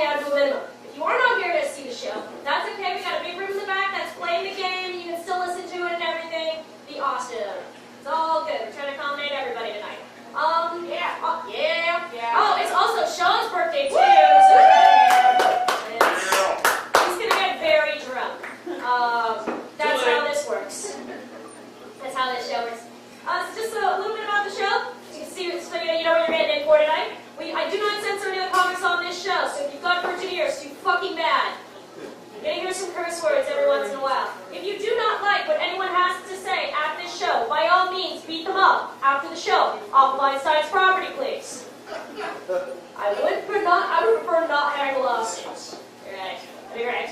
down to a minimum. If you are not here to see the show, that's okay. We got a big room in the back that's playing the game. You can still listen to it and everything. Be awesome. It's all good. We're trying to accommodate everybody tonight. Yeah. Oh, it's also Sean's birthday too. So he's gonna get very drunk. That's how this works. That's how this show works. So just a little bit about the show. You can see, so you know what you're getting in for tonight. I do not censor any of the comics on this show, so if you've got virgin ears, too fucking bad. You're gonna hear some curse words every once in a while. If you do not like what anyone has to say at this show, by all means, beat them up after the show. Off of Einstein's property, please. I would prefer not having lawsuits. Right. That'd be right.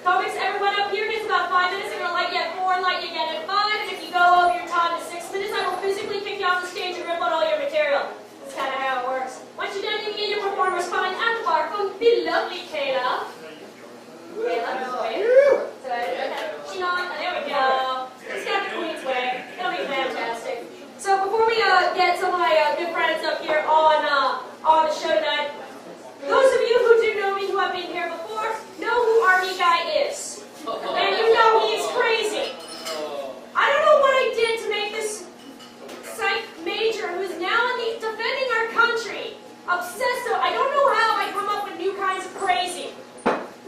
Comics, everyone up here gets about 5 minutes. I'm gonna light you at 4 and light you again at 5. And if you go over your time to 6 minutes, I will physically kick you off the stage and rip on all your material. That's kind of how it works. Once you're done, you can get your performers coming at the bar from the lovely Kayla. There we go. Let's get the Queen's way. That'll be fantastic. So before we get some of my good friends up here on the show tonight, those of you who do know me, who have been here before, know who Army Guy is. And you know he's crazy. I don't know what I did to make this psych major, who is now defending our country, obsessed. I don't know how I come up with new kinds of crazy.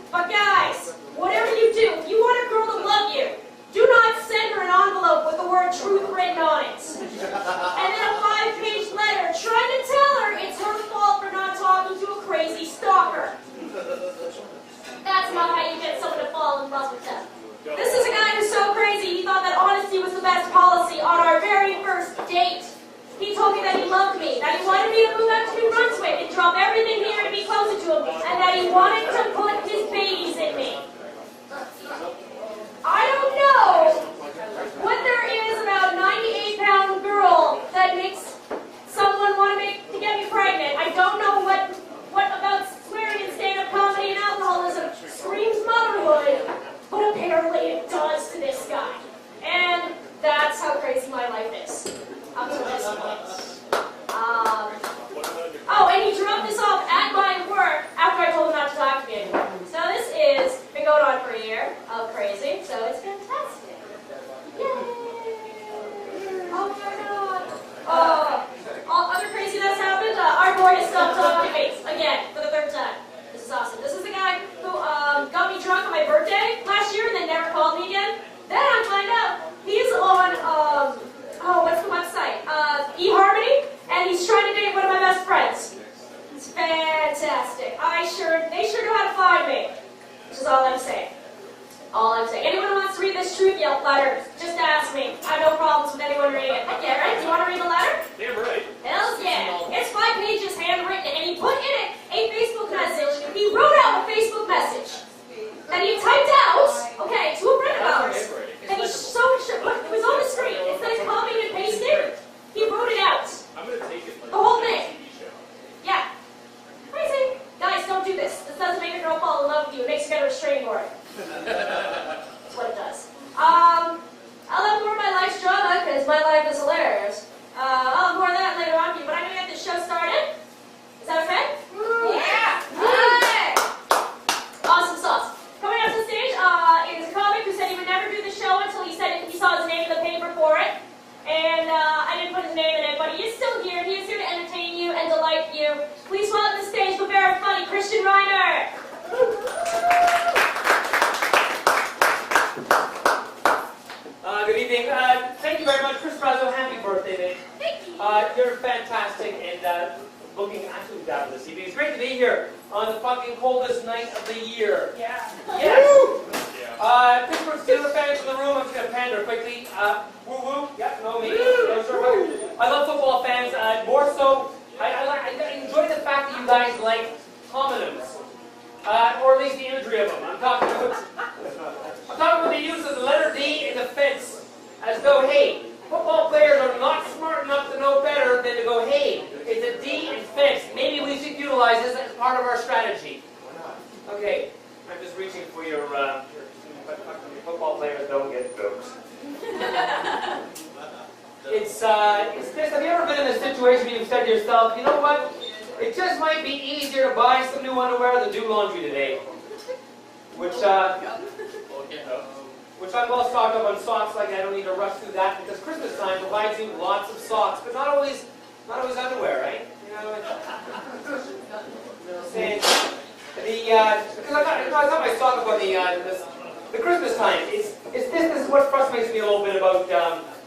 But guys, whatever you do, if you want a girl to love you, do not send her an envelope with the word truth written on it. And then a 5-page letter trying to tell her it's her fault for not talking to a crazy stalker. That's not how you get someone to fall in love with them. This is a guy who's so crazy, he thought that honesty was the best policy on our very first date. He told me that he loved me, that he wanted me to move out to New Brunswick and drop everything here to be closer to him, and that he wanted to put his babies in me. I don't know what there is about a 98-pound girl that makes someone want to get me pregnant. I don't know what about swearing and stand-up comedy and alcoholism screams motherhood, but apparently it does to this guy. And that's how crazy my life is. Up to this point. And he dropped this off at my work after I told him not to talk to me anymore. So this is been going on for a year of crazy, so it's fantastic. Yay! Oh my god. All other crazy that's happened, our boy has stopped talking to me again for the 3rd time. This is awesome. This is the guy who got me drunk on my birthday last year and then never called me again. Then I find out he's on what's the website? eHarmony, and he's trying to date one of my best friends. It's fantastic. They sure know how to find me. Which is all I'm saying. All I'm saying. Anyone who wants to read this truth letter, just ask me. I have no problems with anyone reading it. Yeah, right? Do you want to read the letter? Damn right. Hells yeah. It's 5 pages handwritten, and he put in it a Facebook message. He wrote out a Facebook message. And he typed out, to a friend of ours. And he showed it was on the screen. Instead of copying and pasting, he wrote it out. I'm going to take it like the whole thing. TV show. Yeah. Crazy. Guys, don't do this. This doesn't make a girl fall in love with you. It makes you get a restraining order. That's what it does. I'll have more of my life's drama because my life is hilarious. I'll have more of that later on for you, but I'm going to get this show started. Is that okay? Yeah! Hey! Awesome sauce. Coming up to the stage is a comic who said he would never do the show until he saw his name in the paper for it. And I didn't put his name in it, but he is still here. He is here to entertain you and delight you. Please welcome to the stage the very funny Christian Reiner. Good evening. Thank you very much, Chris Brazeau. Happy birthday, mate. Thank you. You're fantastic and looking absolutely down this evening. It's great to be here on the fucking coldest night of the year. Yeah. Yes. Pittsburgh Steelers fans in the room. I'm just going to pander quickly. Woo woo. Yep, no me. No, sure. I love football fans. More so, I enjoy the fact that you guys like homonyms. Or at least the imagery of them. I'm talking about the use of the letter D in defense. As though, hey, football players are not smart enough to know better than to go, hey, it's a D in fence. Maybe we should utilize this as part of our strategy. Okay, I'm just reaching for your football players don't get jokes. It's this. Have you ever been in a situation where you've said to yourself, you know what? It just might be easier to buy some new underwear than do laundry today. Which I'm well stocked up on socks, like I don't need to rush through that because Christmas time provides you lots of socks, but not always underwear, right? You know, saying because I thought my talk about the Christmas time. This is what frustrates me a little bit about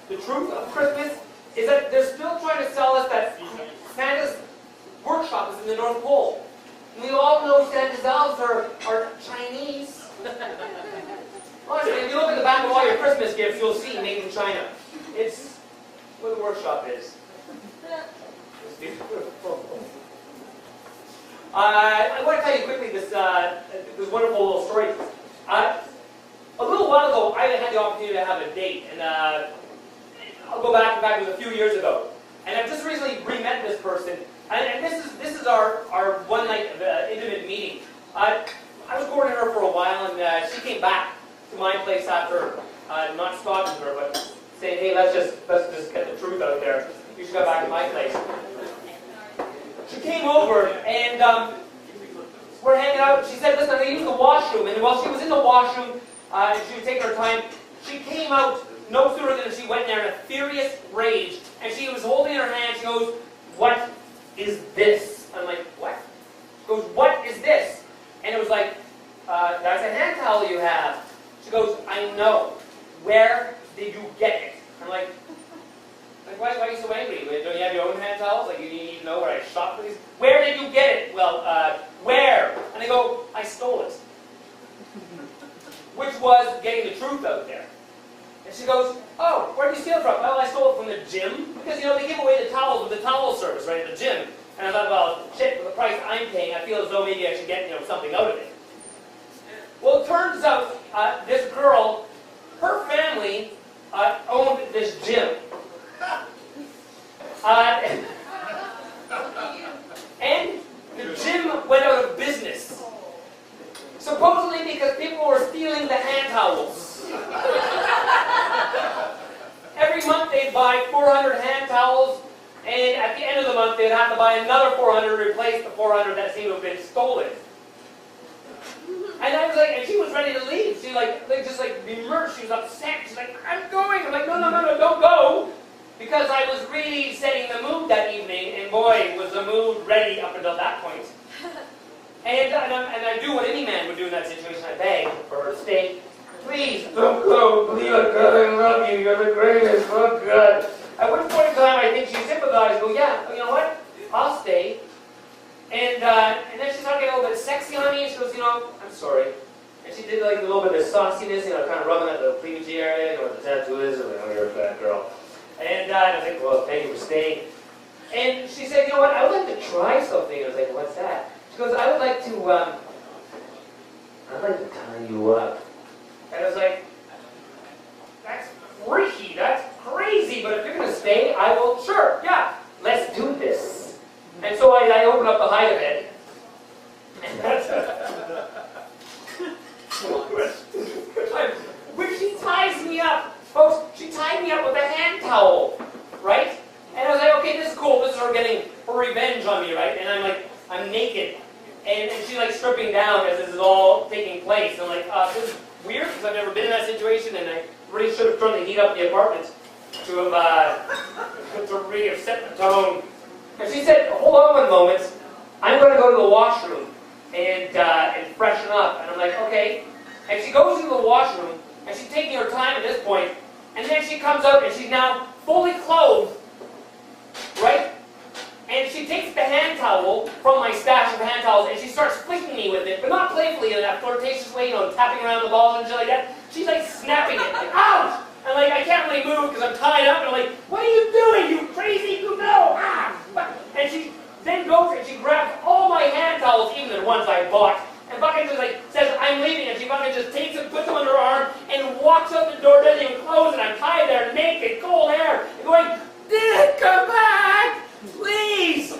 the truth of Christmas is that they're still trying to sell us that Santa's workshop is in the North Pole. And we all know Santa's elves are Chinese. Honestly, if you look at the back of all your Christmas gifts, you'll see made in China. It's where the workshop is. I want to tell you quickly this wonderful little story. A little while ago, I had the opportunity to have a date, and I'll go back. In fact, it was a few years ago, and I've just recently re-met this person. And this is our one night intimate meeting. I was courting her for a while, and she came back to my place after not stalking her, but saying, "Hey, let's just get the truth out there. You should go back to my place." She came over, and we're hanging out. She said, "Listen, I'm going to use the washroom." And while she was in the washroom, and she was taking her time, she came out no sooner than she went there in a furious rage. And she was holding in her hand. She goes, "What is this?" I'm like, "What?" She goes, "What is this?" And it was like, "That's a hand towel you have." She goes, "I know. Where did you get it?" I'm like, why are you so angry? Don't you have your own hand towels? Like, you need to know where I shop for these? "Where did you get it?" "Well, where?" And I go, "I stole it." Which was getting the truth out there. And she goes, "Oh, where did you steal it from?" "Well, I stole it from the gym." Because, you know, they give away the towels with the towel service, right, at the gym. And I thought, well, shit, for the price I'm paying, I feel as though maybe I should get, something out of it. Well, it turns out this girl, her family owned this gym. And the gym went out of business. Supposedly because people were stealing the hand towels. Every month they'd buy 400 hand towels, and at the end of the month they'd have to buy another 400 to replace the 400 that seemed to have been stolen. And I was like, and she was ready to leave. She just emerged. She was upset. She's like, "I'm going." I'm like, no, don't go. Because I was really setting the mood that evening, and boy, was the mood ready up until that point. And I do what any man would do in that situation. I beg for her to stay. "Please, don't go. Please, God, I love you. You're the greatest. Oh, God." At which point in time, I think she sympathized and go, "Yeah, you know what? I'll stay." And then she started getting a little bit sexy on me, and she goes, "I'm sorry." And she did like a little bit of sauciness, kind of rubbing at the cleavage area, where the tattoo is. I'm like, "Oh, you're a fat girl." And I was like, "Well, thank you for staying." And she said, "You know what? I would like to try something." I was like, "What's that?" She goes, I'd like to tie you up." And I was like, "That's freaky. That's crazy. But if you're going to stay, I will. Sure, yeah, let's do this." And so I opened up the hide of it. And that's when she ties me up, folks, she tied me up with a hand towel, right? And I was like, okay, this is cool. This is her getting her revenge on me, right? And I'm naked. And she's like stripping down as this is all taking place. And I'm like, this is weird because I've never been in that situation, and I really should have tried to heat up the apartment to really have set the tone. And she said, "Hold on one moment. I'm going to go to the washroom and freshen up." And I'm like, "Okay." And she goes into the washroom, and she's taking her time at this point, and then she comes out, and she's now fully clothed, right? And she takes the hand towel from my stash of hand towels, and she starts flicking me with it, but not playfully in that flirtatious way, tapping around the balls and shit like that. She's like snapping it, like, ouch! And like, I can't really move because I'm tied up, and I'm like, "What are you doing, you crazy, you know, ah!" And she then goes and she grabs all my hand towels, even the ones I bought, and fucking just says, "I'm leaving," and she fucking just takes them, puts them under her arm, and walks out the door, doesn't even close, and I'm tied there, naked, cold hair, and going, "Dad, come back, please!"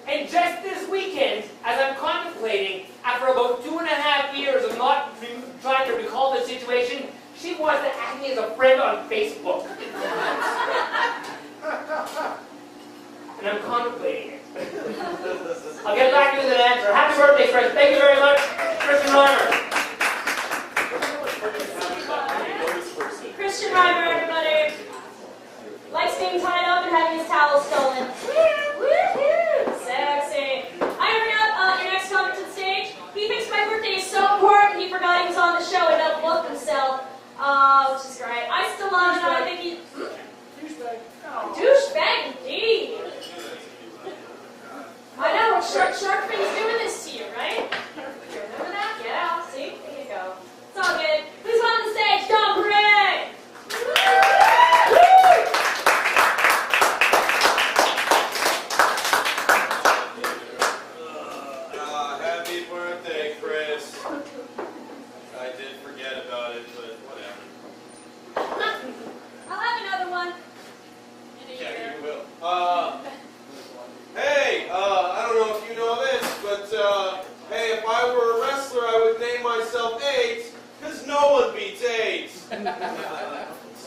And just this weekend, as I'm contemplating, after about 2.5 years of not trying to recall the situation, she wants to add me as a friend on Facebook. and I'm contemplating it. I'll get back to you with an answer. Happy birthday, Chris. Thank you very much, Christian Reimer. Christian Reimer, everybody. Likes being tied up and having his towel stolen. Woo-hoo! Sexy. I bring up your next comer to the stage. He thinks my birthday is so important he forgot he was on the show and doesn't look himself. Which is great. I still love him. I think he... Douchebag. Oh. Douchebag indeed. I know what Shark Fin's doing this to you, right? Remember that? Yeah, see? There you go. It's all good. Who's on the stage? Don Bray! Happy birthday, Chris. I did forget about it, but whatever. I'll have another one. Yeah, you will. Hey, I don't know if you know this, but, hey, if I were a wrestler, I would name myself AIDS, because no one beats AIDS. That's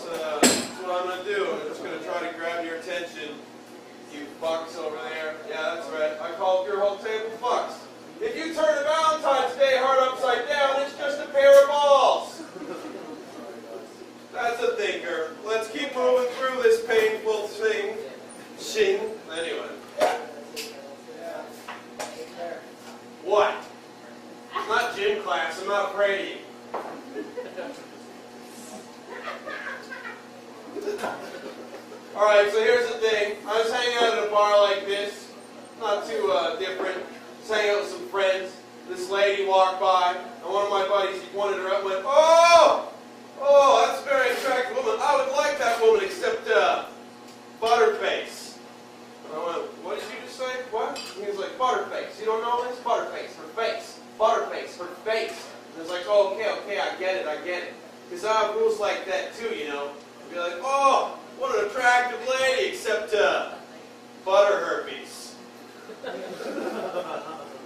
what I'm going to do. I'm just going to try to grab your attention, you fucks over there. Yeah, that's right. I called your whole table fucks. If you turn a Valentine's Day heart upside down, it's just a pair of balls. That's a thinker. Let's keep moving through this painful thing. Shing. Anyway. What? It's not gym class. I'm not afraid of you. Alright, so here's the thing. I was hanging out at a bar like this. Not too different. Just hanging out with some friends. This lady walked by, and one of my buddies, he pointed her up and went, "Oh! Oh, that's a very attractive woman. I would like that woman, except, Butterface." And I went, "What did you just say? What?" And he was like, "Butterface. You don't know this? Butterface, her face. Butterface, her face." And I was like, "Oh, okay, I get it. Because I have rules like that too, you know. I'd be like, "Oh, what an attractive lady, except, butter herpes.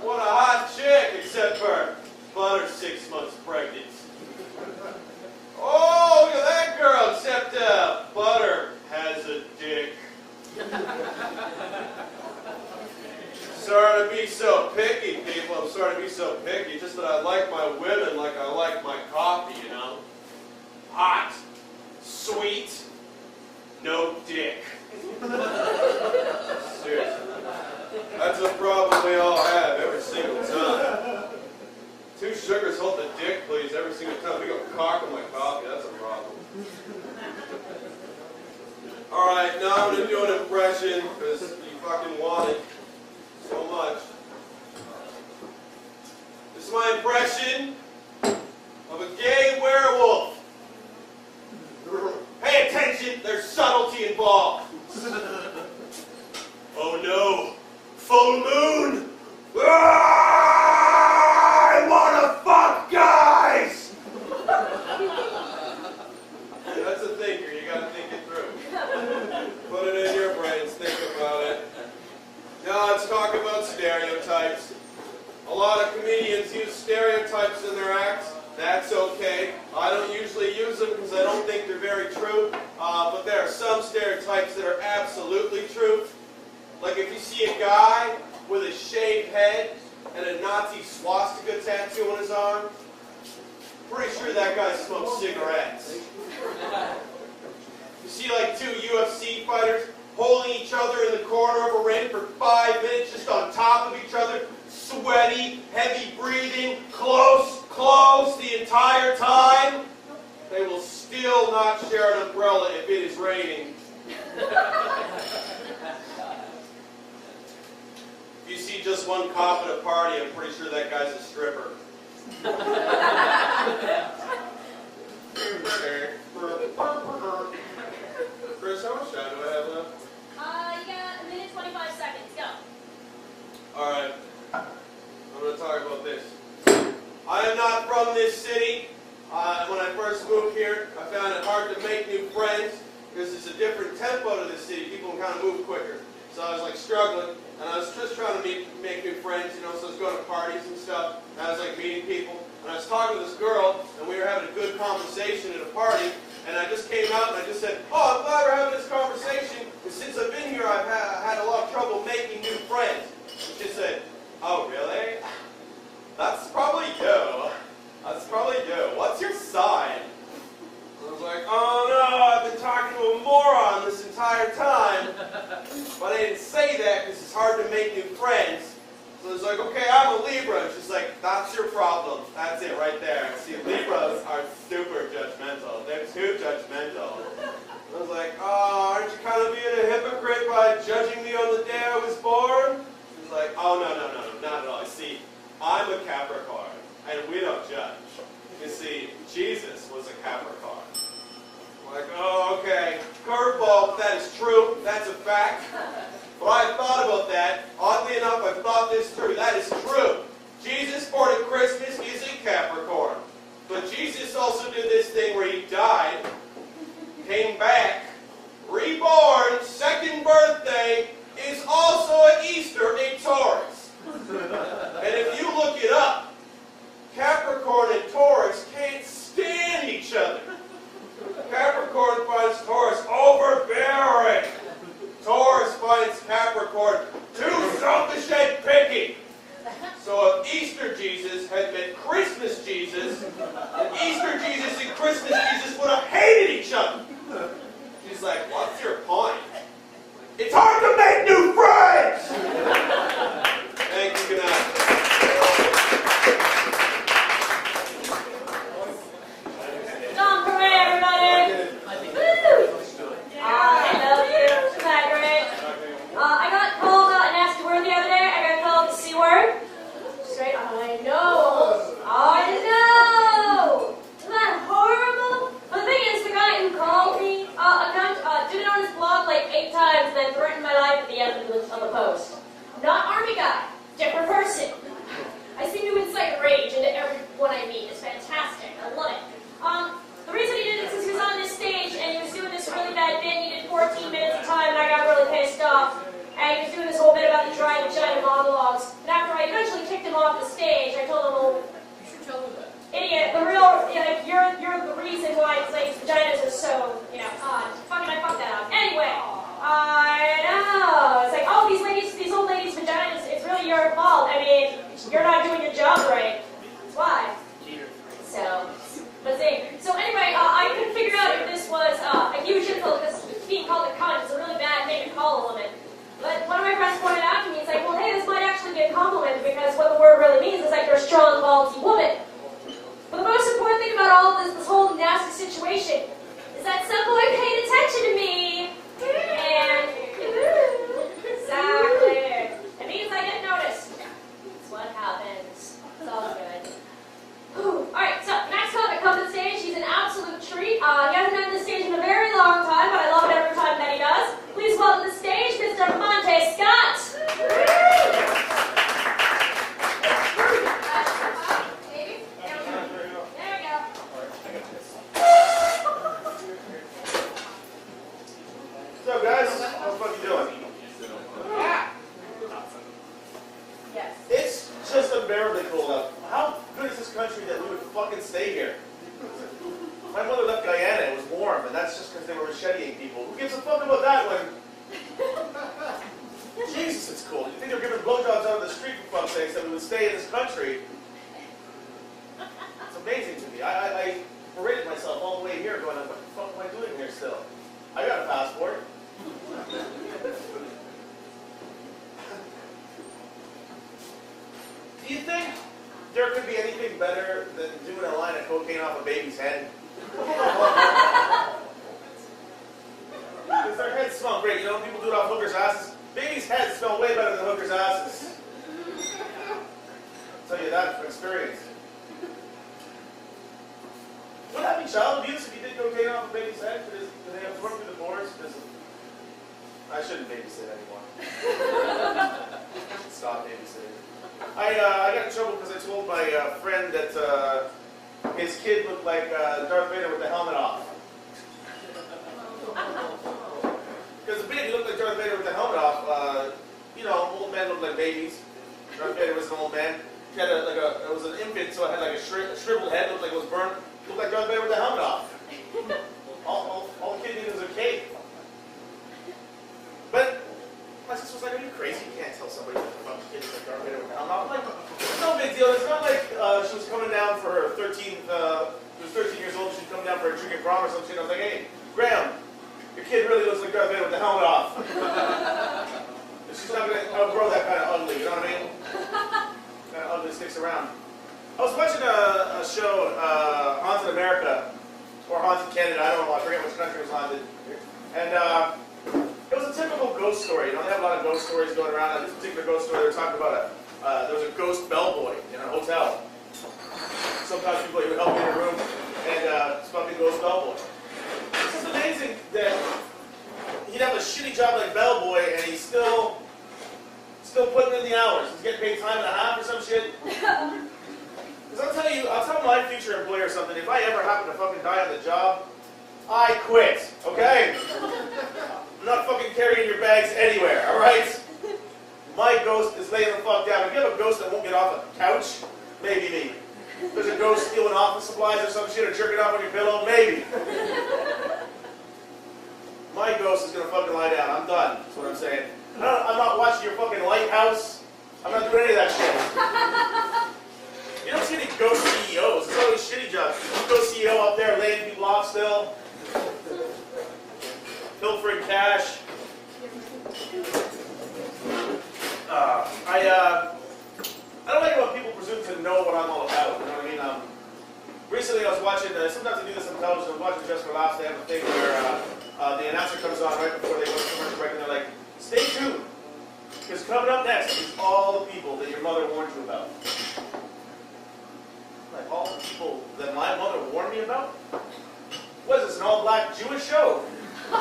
What a hot chick, except for butter 6 months pregnant. Oh, look at that girl, except butter has a dick." Sorry to be so picky, people. I'm sorry to be so picky. Just that I like my women like I like my coffee, you know. Hot, sweet, no dick. Seriously. That's a problem we all have every single time. 2 sugars, hold the dick, please, every single time. We go cock on my coffee, that's a problem. Alright, now I'm going to do an impression, because you fucking want it so much. This is my impression of a gay werewolf. Pay attention, there's subtlety involved. Oh no, full moon! I wanna fuck guys! That's a thinker, you gotta think it through. Put it in your brains, think about it. Now let's talk about stereotypes. A lot of comedians use stereotypes in their acts. That's okay. I don't usually use them because I don't think they're very true. But there are some stereotypes that are absolutely true. Like if you see a guy with a shaved head and a Nazi swastika tattoo on his arm, pretty sure that guy smokes cigarettes. You see like 2 UFC fighters holding each other in the corner of a ring for 5 minutes just on top of each other, sweaty, heavy breathing, close the entire time. They will still not share an umbrella if it is raining. If you see just one cop at a party, I'm pretty sure that guy's a stripper. Chris, how much time do I have left? You got 1 minute 25 seconds. Go. Alright. I'm going to talk about this. I am not from this city. When I first moved here, I found it hard to make new friends because it's a different tempo to this city. People can kind of move quicker. So I was like struggling, and I was just trying to make new friends, you know, so I was going to parties and stuff, and I was like meeting people, and I was talking to this girl, and we were having a good conversation at a party, And I just came out and I just said, oh, I'm glad we're having this conversation, because since I've been here, I've had a lot of trouble making new friends. She said, oh, really? That's probably you. That's probably you. What's your sign? I was like, oh no, I've been talking to a moron this entire time. But I didn't say that because it's hard to make new friends. So it's like, okay, I'm a Libra. And she's like, that's your problem. That's it right there. See, Libras are super judgmental. They're too judgmental. I was like, oh, aren't you kind of being a hypocrite by judging me on the day I was born? She's like, oh, no, not at all. See, I'm a Capricorn, and we don't judge. You see, Jesus was a Capricorn. I'm like, oh, okay, curveball, that is true, that's a fact. But I thought about that. Oddly enough, I've thought this through. That is true. Jesus, born at Christmas, is a Capricorn. But Jesus also did this thing where he died, came back, reborn, second birthday, is also at Easter a Taurus. And if you look it up, Capricorn and Taurus can't stand each other. Capricorn finds Taurus overbearing. Taurus finds Capricorn too selfish and picky. So if Easter Jesus had met Christmas Jesus, then Easter Jesus and Christmas Jesus would have hated each other. She's like, what's your point? It's hard to make new friends! Thank you, good night. Tom Perret, everybody! Woo! I love you. Isn't that great? I got called a nasty word the other day. I got called the C word. Straight, I know. I know. Isn't that horrible? But the thing is, the guy who called me, did it on his blog like 8 times and then threatened my life at the end of the post. Not army guy. Different person. I seem to incite rage into everyone I meet. It's fantastic. I love it. The reason he did it is because he was on this stage and he was doing this really bad bit. He did 14 minutes of time and I got really pissed off. And he was doing this whole bit about the dry vagina monologues. And after I eventually kicked him off the stage, I told him, well, you should tell him that. Idiot, the real, like, you're the reason why it's like vaginas are so, odd. Fucking I fucked that up. Anyway, I know. It's like, oh, these old ladies' vaginas, it's really your fault. I mean, you're not doing your job right. That's why. So, let's see. So anyway, I couldn't figure out if this was a huge insult because being called a cunt is a really bad thing to call a woman. But one of my friends pointed out to me, he's like, well, hey, this might actually be a compliment because what the word really means is like you're a strong, ballsy woman. But the most important thing about all of this whole nasty situation is that some boy paid attention to me. And, exactly. It means I get noticed. That's what happens. It's all good. Alright, so next time I come to the stage, he's an absolute treat. He hasn't been on the stage in a very long time, but I love it every time that he does. Please welcome to the stage, Mr. Monte Scott. What's up, guys? How the fuck you doing? Yes. It's just unbearably cold out. How good is this country that we would fucking stay here? My mother left Guyana, it was warm, and that's just because they were macheteing people. Who gives a fuck about that when... Jesus, it's cold. You think they were giving blowjobs out of the street, for fuck's sakes, that we would stay in this country? It's amazing to me. I berated myself all the way here going, what the fuck am I doing here still? I got a passport. Do you think there could be anything better than doing a line of cocaine off a baby's head? Because their heads smell great. You know, people do it off hookers' asses. Babies' heads smell way better than hookers' asses. I'll tell you that from experience. Would that be child abuse if you did cocaine off a baby's head? Because they have to work through the pores? I shouldn't babysit anymore. Stop babysitting. I got in trouble because I told my friend that his kid looked like Darth Vader with the helmet off. Because the baby looked like Darth Vader with the helmet off. Old men look like babies. Darth Vader was an old man. He had it was an infant, so it had like a shriveled head, looked like it was burnt. Looked like Darth Vader with the helmet off. All the kid needed was a cake. But my sister was like, "Are you crazy? You can't tell somebody that the fucking kid is like Darth Vader with a helmet." I'm like, "It's no big deal. It's not like she was coming down for her 13th. She was 13 years old. She was coming down for a drinking prom or some shit. I was like, "Hey, Graham, your kid really looks like Darth Vader with the helmet off." She's not gonna outgrow that kind of ugly. You know what I mean? Kind of ugly sticks around. I was watching a show, Haunted America, or Haunted Canada. I don't know. I forget which country was haunted. And it was a typical ghost story. You know, they have a lot of ghost stories going around. This particular ghost story, they were talking about there was a ghost bellboy in a hotel. Sometimes people would help me in a room, and it's fucking ghost bellboy. It's just amazing that he'd have a shitty job like bellboy, and he's still putting in the hours. He's getting paid time and a half or some shit. Because I'll tell my future employer something. If I ever happen to fucking die on the job, I quit. Okay? I'm not fucking carrying your bags anywhere, alright? My ghost is laying the fuck down. If you have a ghost that won't get off a couch, maybe me. If there's a ghost stealing office supplies or some shit or jerking off on your pillow, maybe. My ghost is gonna fucking lie down. I'm done. That's what I'm saying. I'm not watching your fucking lighthouse. I'm not doing any of that shit. You don't see any ghost CEOs. It's always shitty jobs. Ghost CEO up there laying people off still. Pilfering cash. I don't like it when people presume to know what I'm all about. You know what I mean? Recently I was watching, sometimes they do this on television, I was watching Just for Laughs. They have a thing where the announcer comes on right before they go to commercial break, and they're like, "Stay tuned, because coming up next is all the people that your mother warned you about." Like, all the people that my mother warned me about? What is this, an all-black Jewish show? My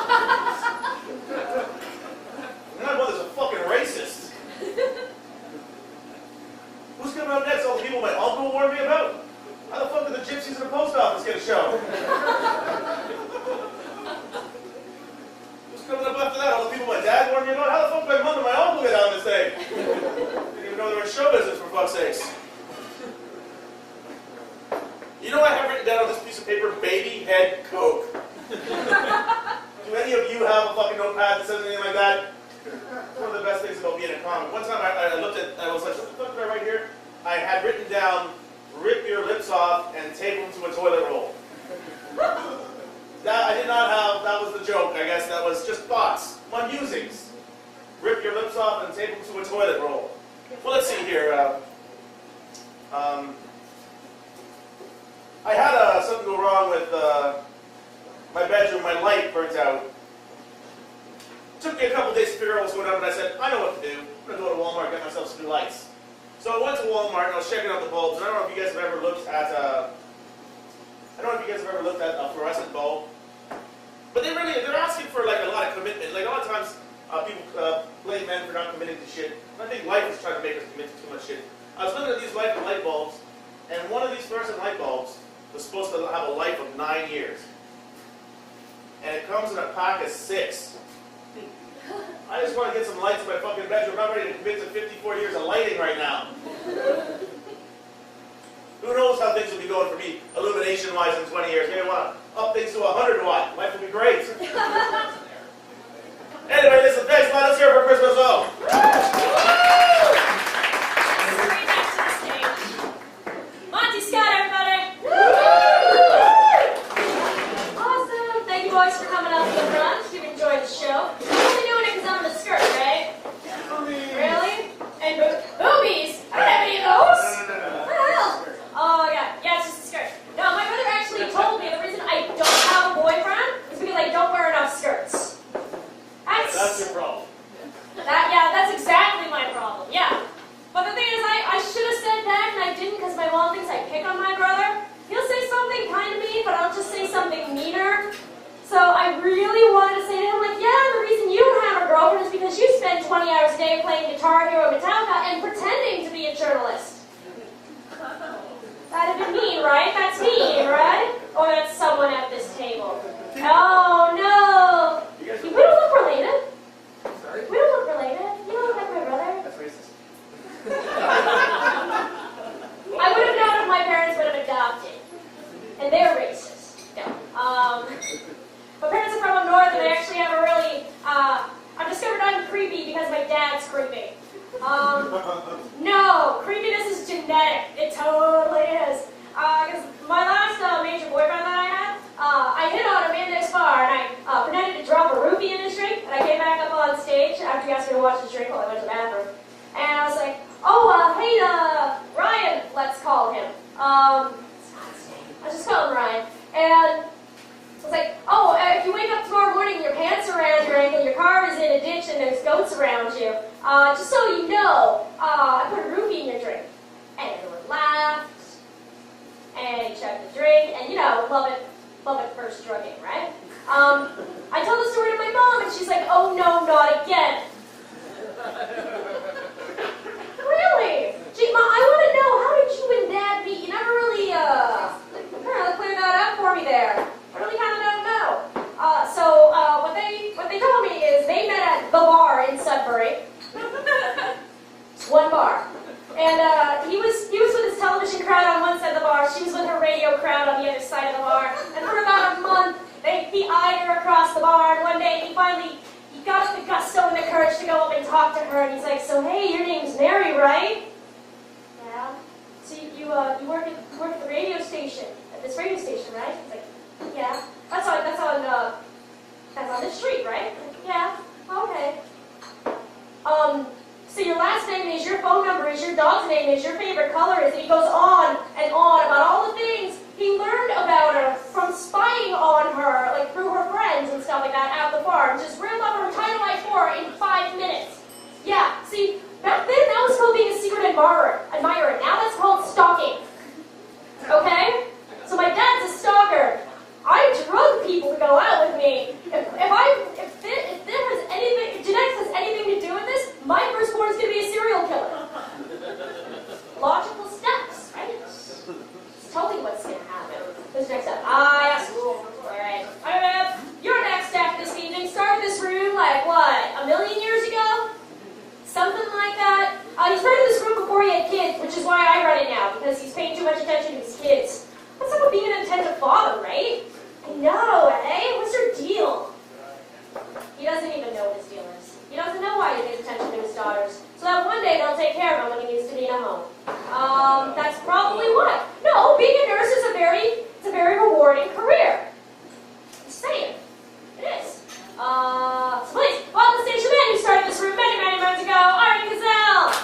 mother's a fucking racist. Who's coming up next? All the people my uncle warned me about? How the fuck did the gypsies in the post office get a show? Who's coming up after that? All the people my dad warned me about? How the fuck did my mother and my uncle get on this thing? Didn't even know they were in show business, for fuck's sakes. You know what I have written down on this piece of paper? Baby head Coke. Do any of you have a fucking notepad that says anything like that? It's one of the best things about being a comic. One time I looked at, I was like, what the fuck did I write here? I had written down, "Rip your lips off and tape them to a toilet roll." That I did not have, that was the joke, I guess. That was just thoughts, my musings. Rip your lips off and tape them to a toilet roll. Well, let's see here. I had something go wrong with my bedroom. My light burnt out. It took me a couple days to figure out what's going on, but I said, I know what to do. I'm going to go to Walmart and get myself some new lights. So I went to Walmart and I was checking out the bulbs. And I don't know if you guys have ever looked at a fluorescent bulb. But they're asking for like a lot of commitment. Like a lot of times people blame men for not committing to shit. And I think life is trying to make us commit to too much shit. I was looking at these light bulbs, and one of these fluorescent light bulbs was supposed to have a life of 9 years. And it comes in a pack of 6. I just want to get some lights in my fucking bedroom. I'm not ready to commit to 54 years of lighting right now. Who knows how things will be going for me, illumination-wise, in 20 years. Maybe I want to up things to 100 watt. Life will be great. Anyway, listen, thanks, man. Let's hear it for Chris Brazeau. Monty Scott, everybody! Awesome! Thank you boys for coming up to the front. You've enjoyed the show. You're only doing it because I'm in a skirt, right? Really? And boobies? I don't have any of those! What the hell? Oh, yeah. Yeah, it's just a skirt. No, my brother actually told me the reason I don't have a boyfriend is because I don't wear enough skirts. That's your problem. That's exactly my problem, yeah. But the thing is, I should have said that, and I didn't because my mom thinks I pick on my brother. He'll say something kind of mean, but I'll just say something meaner. So I really wanted to say to him, like, yeah, the reason you don't have a girlfriend is because you spend 20 hours a day playing Guitar Hero Metallica and pretending to be a journalist. That'd be mean, right? That's mean, right? Or that's someone at this table. Oh, no. We don't look related. Sorry? We don't look related. You don't look like my brother. That's racist. I would have known if my parents would have adopted. And they're racist. No. No, creepiness is genetic. It totally is. Because my last major boyfriend that I had, I hit on him in this bar, and I pretended to drop a roofie in his drink, and I came back up on stage after he asked me to watch his drink while I went to the bathroom. And I was like, oh, hey, Ryan, let's call him. Let's just call him Ryan. And I was like, oh, if you wake up tomorrow morning and your pants are around your ankle, your car is in a ditch, and there's goats around you, just so you know, I put a roofie in your drink. And everyone laughed, and he chugged the drink, and you know, love it first drugging, right? I told the story to my mom, and she's like, oh no, not again. Really? Gee, Mom, I want to know, how did you and Dad meet? You never really, cleared that up for me there. I really kind of don't know. So what they told me is they met at the bar in Sudbury. It's one bar. And he was with his television crowd on one side of the bar. She was with her radio crowd on the other side of the bar. And for about a month, he eyed her across the bar. And one day, he got up the gusto and the courage to go up and talk to her. And he's like, so hey, your name's Mary, right? Yeah. So you work at the radio station, at this radio station, right? He's like, yeah. That's on the street, right? Yeah. Okay. So your last name is, your phone number is, your dog's name is, your favorite color is, and he goes on and on about all the things he learned about her from spying on her, like through her friends and stuff like that at the bar, and just rammed up her entire life for her in 5 minutes. Yeah, see, back then that was called being a secret admirer. Now that's called stalking. Okay? So my dad's a stalker. I drug people to go out with me. If genetics has anything to do with this, my firstborn is going to be a serial killer. Logical steps, right? Just tell me what's going to happen. Who's next up? Yes. Alright. Alright, your next step this evening started this room like, what, a million years ago? Something like that. He started this room before he had kids, which is why I run it now, because he's paying too much attention to his kids. What's up with being an attentive father, right? I know, eh? What's your deal? He doesn't even know what his deal is. He doesn't know why he pays attention to his daughters. So that one day they'll take care of him when he needs to be in a home. That's probably what. No, being a nurse is a very rewarding career. Just saying. It is. So please, welcome the station man who started this room many, many months ago, Ari Gazelle.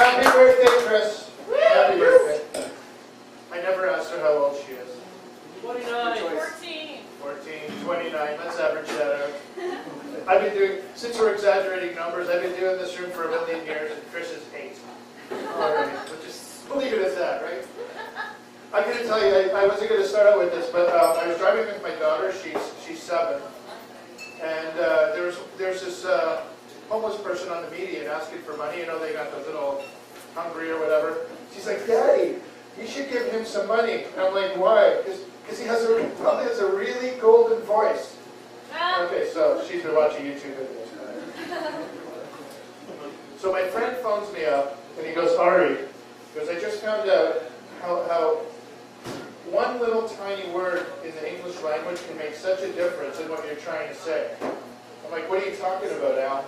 Happy birthday, Chris. Happy birthday. I never asked her how old she is. 29. 14, 29. Let's average that out. I've been doing, since we're exaggerating numbers, I've been doing this room for a million years, and Chris is 8. All right, we'll just believe it as that, right? I'm going to tell you, I wasn't going to start out with this, but I was driving with my daughter. She's 7, and there's this homeless person on the median asking for money. You know, they got those little hungry or whatever. She's like, Daddy, you should give him some money. And I'm like, why? Because he probably has a really golden voice. Okay, so she's been watching YouTube videos. So my friend phones me up, and he goes, Ari, because I just found out how one little tiny word in the English language can make such a difference in what you're trying to say. I'm like, what are you talking about, Al?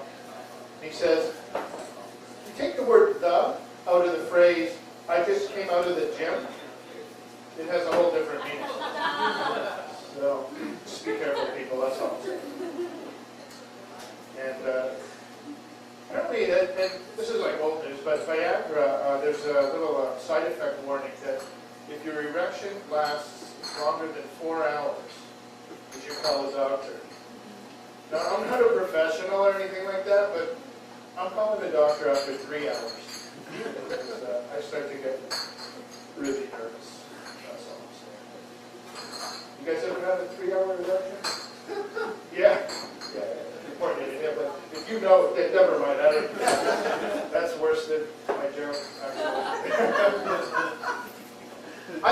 And he says, you take the word the out of the phrase, I just came out of the gym, it has a whole different meaning. So, just be careful, people, that's all. And apparently, and this is like old news, but Viagra, there's a little side effect warning that if your erection lasts longer than 4 hours, you should call a doctor. Now, I'm not a professional or anything like that, but I'm calling a doctor after 3 hours. Because I start to get really nervous. That's all I'm saying. You guys ever had a 3-hour erection? Yeah? Yeah. Poor idiot, but if you know, then never mind. That's worse than my joke, actually. I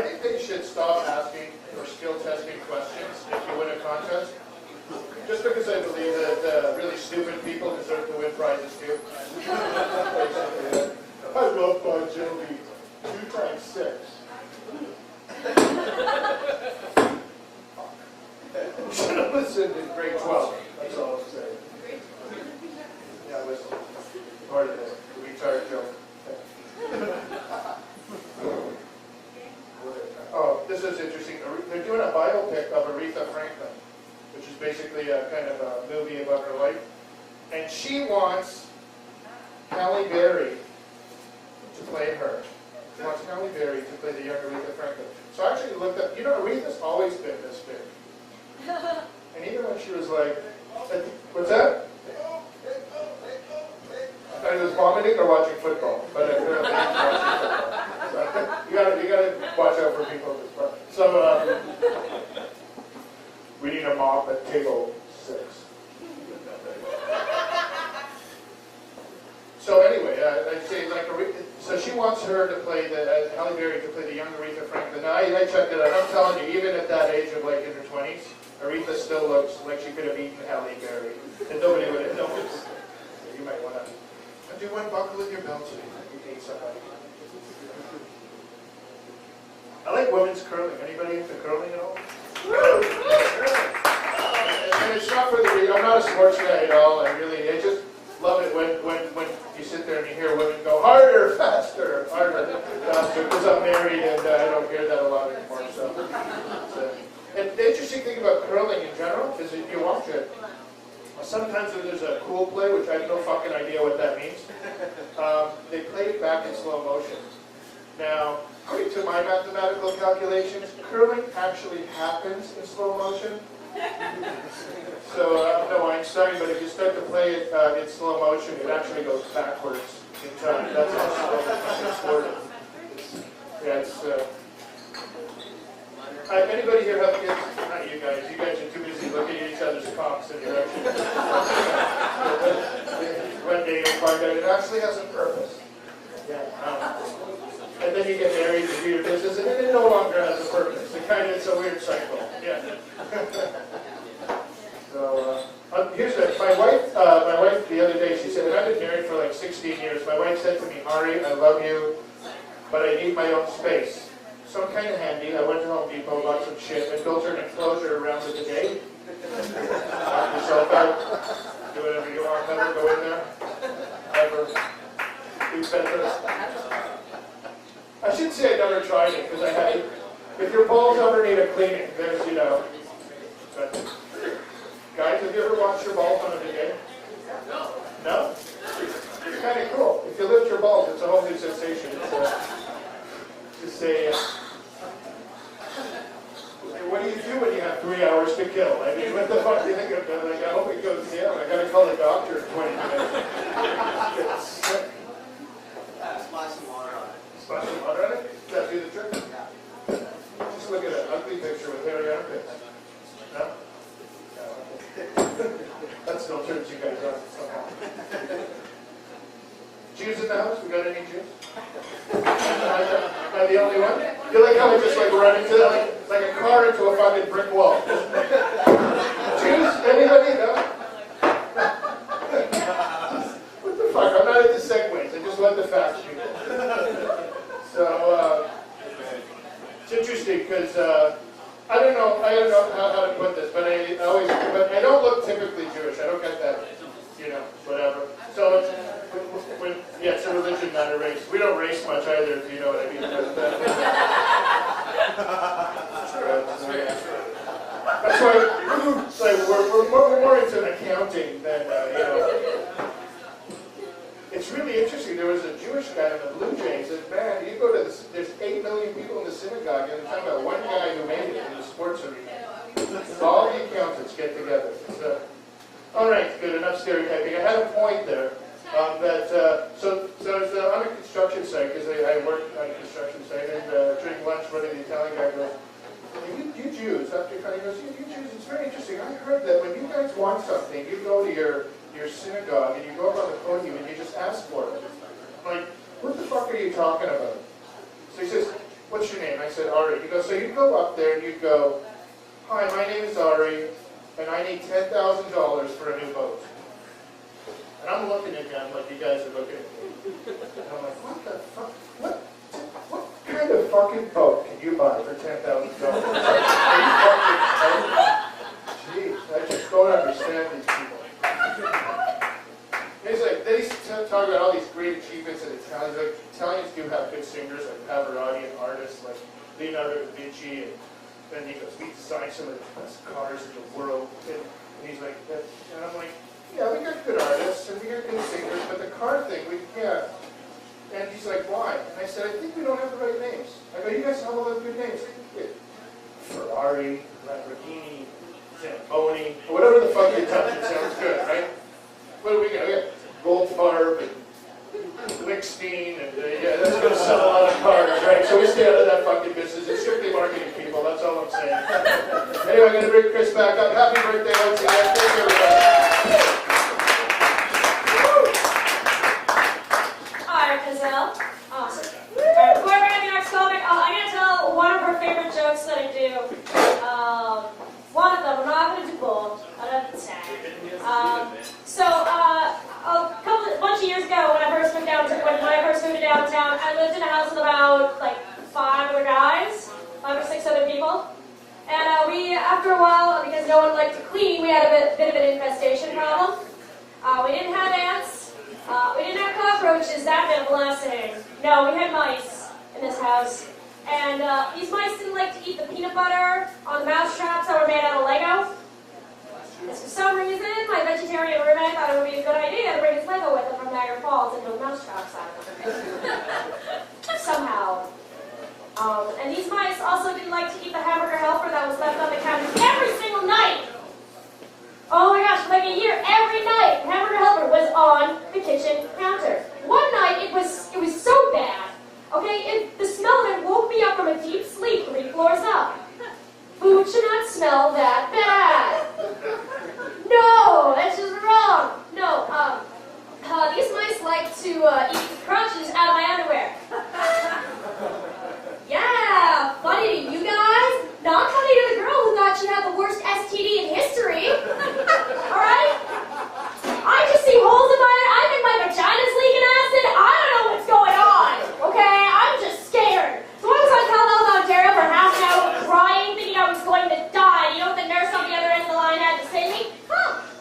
think they should stop asking or skill testing questions if you win a contest. Just because I believe that really stupid people deserve to win prizes too. I love Bon Jovi. 2 times 6. listened in grade 12. That's all I'm saying. Yeah, listen. Part of the retard joke. Oh, this is interesting. They're doing a biopic of Aretha Franklin, which is basically a kind of a movie about her life. And she wants Halle Berry to play her. She wants Halle Berry to play the young Aretha Franklin. So I actually looked up, Aretha's always been this big. And even when she was like, what's that? I thought he was vomiting or watching football, but apparently he was watching football. So you gotta watch out for people. So we need a mop at table 6. So anyway, I'd say so she wants her to play Halle Berry to play the young Aretha Franklin. Now I checked it out. I'm telling you, even at that age of like in her 20s, Aretha still looks like she could have eaten Halle Berry, and nobody would have noticed. So you might want to do one buckle in your belt so you can eat somebody. I like women's curling. Anybody into curling at all? And it's not for the reason. I'm not a sports guy at all. I just love it when you sit there and you hear women go harder, faster, because I'm married and I don't hear that a lot anymore. And the interesting thing about curling in general is if you watch it, sometimes when there's a cool play, which I have no fucking idea what that means, they play it back in slow motion. Now, according to my mathematical calculations, curling actually happens in slow motion. So I'm no Einstein, but if you start to play it in slow motion, it actually goes backwards in time. That's how slow it's recorded. Yeah, it's... anybody here have kids? Not you guys. You guys are too busy looking at each other's cocks and directions. One day you'll find out it actually has a purpose. Yeah. And then you get married and do your business, and then it no longer has a purpose. It's a weird cycle. Yeah. So here's my wife the other day. She said, and I've been married for like 16 years. My wife said to me, "Ari, I love you, but I need my own space." So I'm kind of handy. I went to Home Depot, bought some shit, and built her an enclosure around the bidet. Knock yourself out. Do whatever you want. Never go in there. Ever. Do better. I should say I never tried it, because I had it. If your balls ever need a cleaning, there's, But, guys, have you ever washed your balls on a bidet? No? It's kind of cool. If you lift your balls, it's a whole new sensation. It's what do you do when you have 3 hours to kill? I mean, what the fuck do you think of that? Like, I hope it goes down. I gotta call the doctor in 20 minutes. Splash some water on it. Splash some water on it? Does that do the trick? Yeah. Just look at an ugly picture with hairy armpits. No? No, okay. That still turns you guys on somehow. Jews in the house? We got any Jews? Am I the only one? You like how we just like run into like a car into a fucking brick wall? Jews? Anybody? No? What the fuck? I'm not into segues. I just let the facts people. So it's interesting because I don't know how to put this, but I don't look typically Jewish. I don't get that, whatever. So it's a religion, not a race. We don't race much either, if you know what I mean. That's why it's like we're more into accounting than It's really interesting. There was a Jewish guy in the Blue Jays, and man, you go to there's 8 million people in the synagogue, and they're talking about one guy who made it in the sports arena. All the accountants get together. All right, good enough stereotyping. I had a point there. So on a construction site, because I worked on a construction site, and during lunch, one of the Italian guy goes, you Jews, after he goes, you Jews, it's very interesting. I heard that when you guys want something, you go to your synagogue, and you go up on the podium, and you just ask for it. I'm like, what the fuck are you talking about? So he says, what's your name? I said, Ari. He goes, so you go up there, and you go, hi, my name is Ari, and I need $10,000 for a new boat. And I'm looking at them like you guys are looking at me. And I'm like, what the fuck? What kind of fucking boat can you buy for $10,000? Are you fucking kidding? Jeez. Pavarotti and artists like Leonardo da Vinci, and he goes, we designed some of the best cars in the world. And he's like, and I'm like, yeah, we got good artists and we got good singers, but the car thing, we can't. And he's like, why? And I said, I think we don't have the right names. I go, you guys have all the good names. Ferrari, Lamborghini, Zamboni, whatever the fuck you touch, it sounds good, right? What do we got? We got Goldfarb and Lickstein, and yeah, that's going to sell a lot of cars, right? So we stay out of that fucking business. It's strictly marketing, people. That's all I'm saying. Anyway, I'm going to bring Chris back up. Happy birthday once again. Thank you, everybody. Alright, Brazeau. Awesome. Alright, before I bring up the next topic, I'm going to tell one of her favorite jokes that I do. One of them, I'm not going to do both. I'll have to tag. A bunch of years ago, when I first moved to downtown, I lived in a house with about like 5 other guys, 5 or 6 other people. And we, after a while, because no one liked to clean, we had a bit of an infestation problem. We didn't have ants. We didn't have cockroaches. That meant blessing. No, we had mice in this house. And these mice didn't like to eat the peanut butter on the mouse traps that were made out of Lego. And for some reason, my vegetarian roommate thought it would be a good idea to bring his Lego with him from Niagara Falls and build mouse traps out of them. Somehow. And these mice also didn't like to eat the hamburger helper that was left on the counter every single night. Oh my gosh, like a year, every night, the hamburger helper was on the kitchen counter. One night, it was so bad. Okay, the smell of it woke me up from a deep sleep 3 floors up. Food should not smell that bad. No, that's just wrong. No, these mice like to eat the crotches out of my underwear. Yeah, funny to you guys. Not funny to the girl who thought she had the worst STD in history. Alright? I just see holes in I think my vagina's leaking acid. I don't know what's going on. Okay? I'm just scared. So I was on Calhoun, Ontario for half an hour crying, thinking I was going to die. You know what the nurse on the other end of the line had to say to me?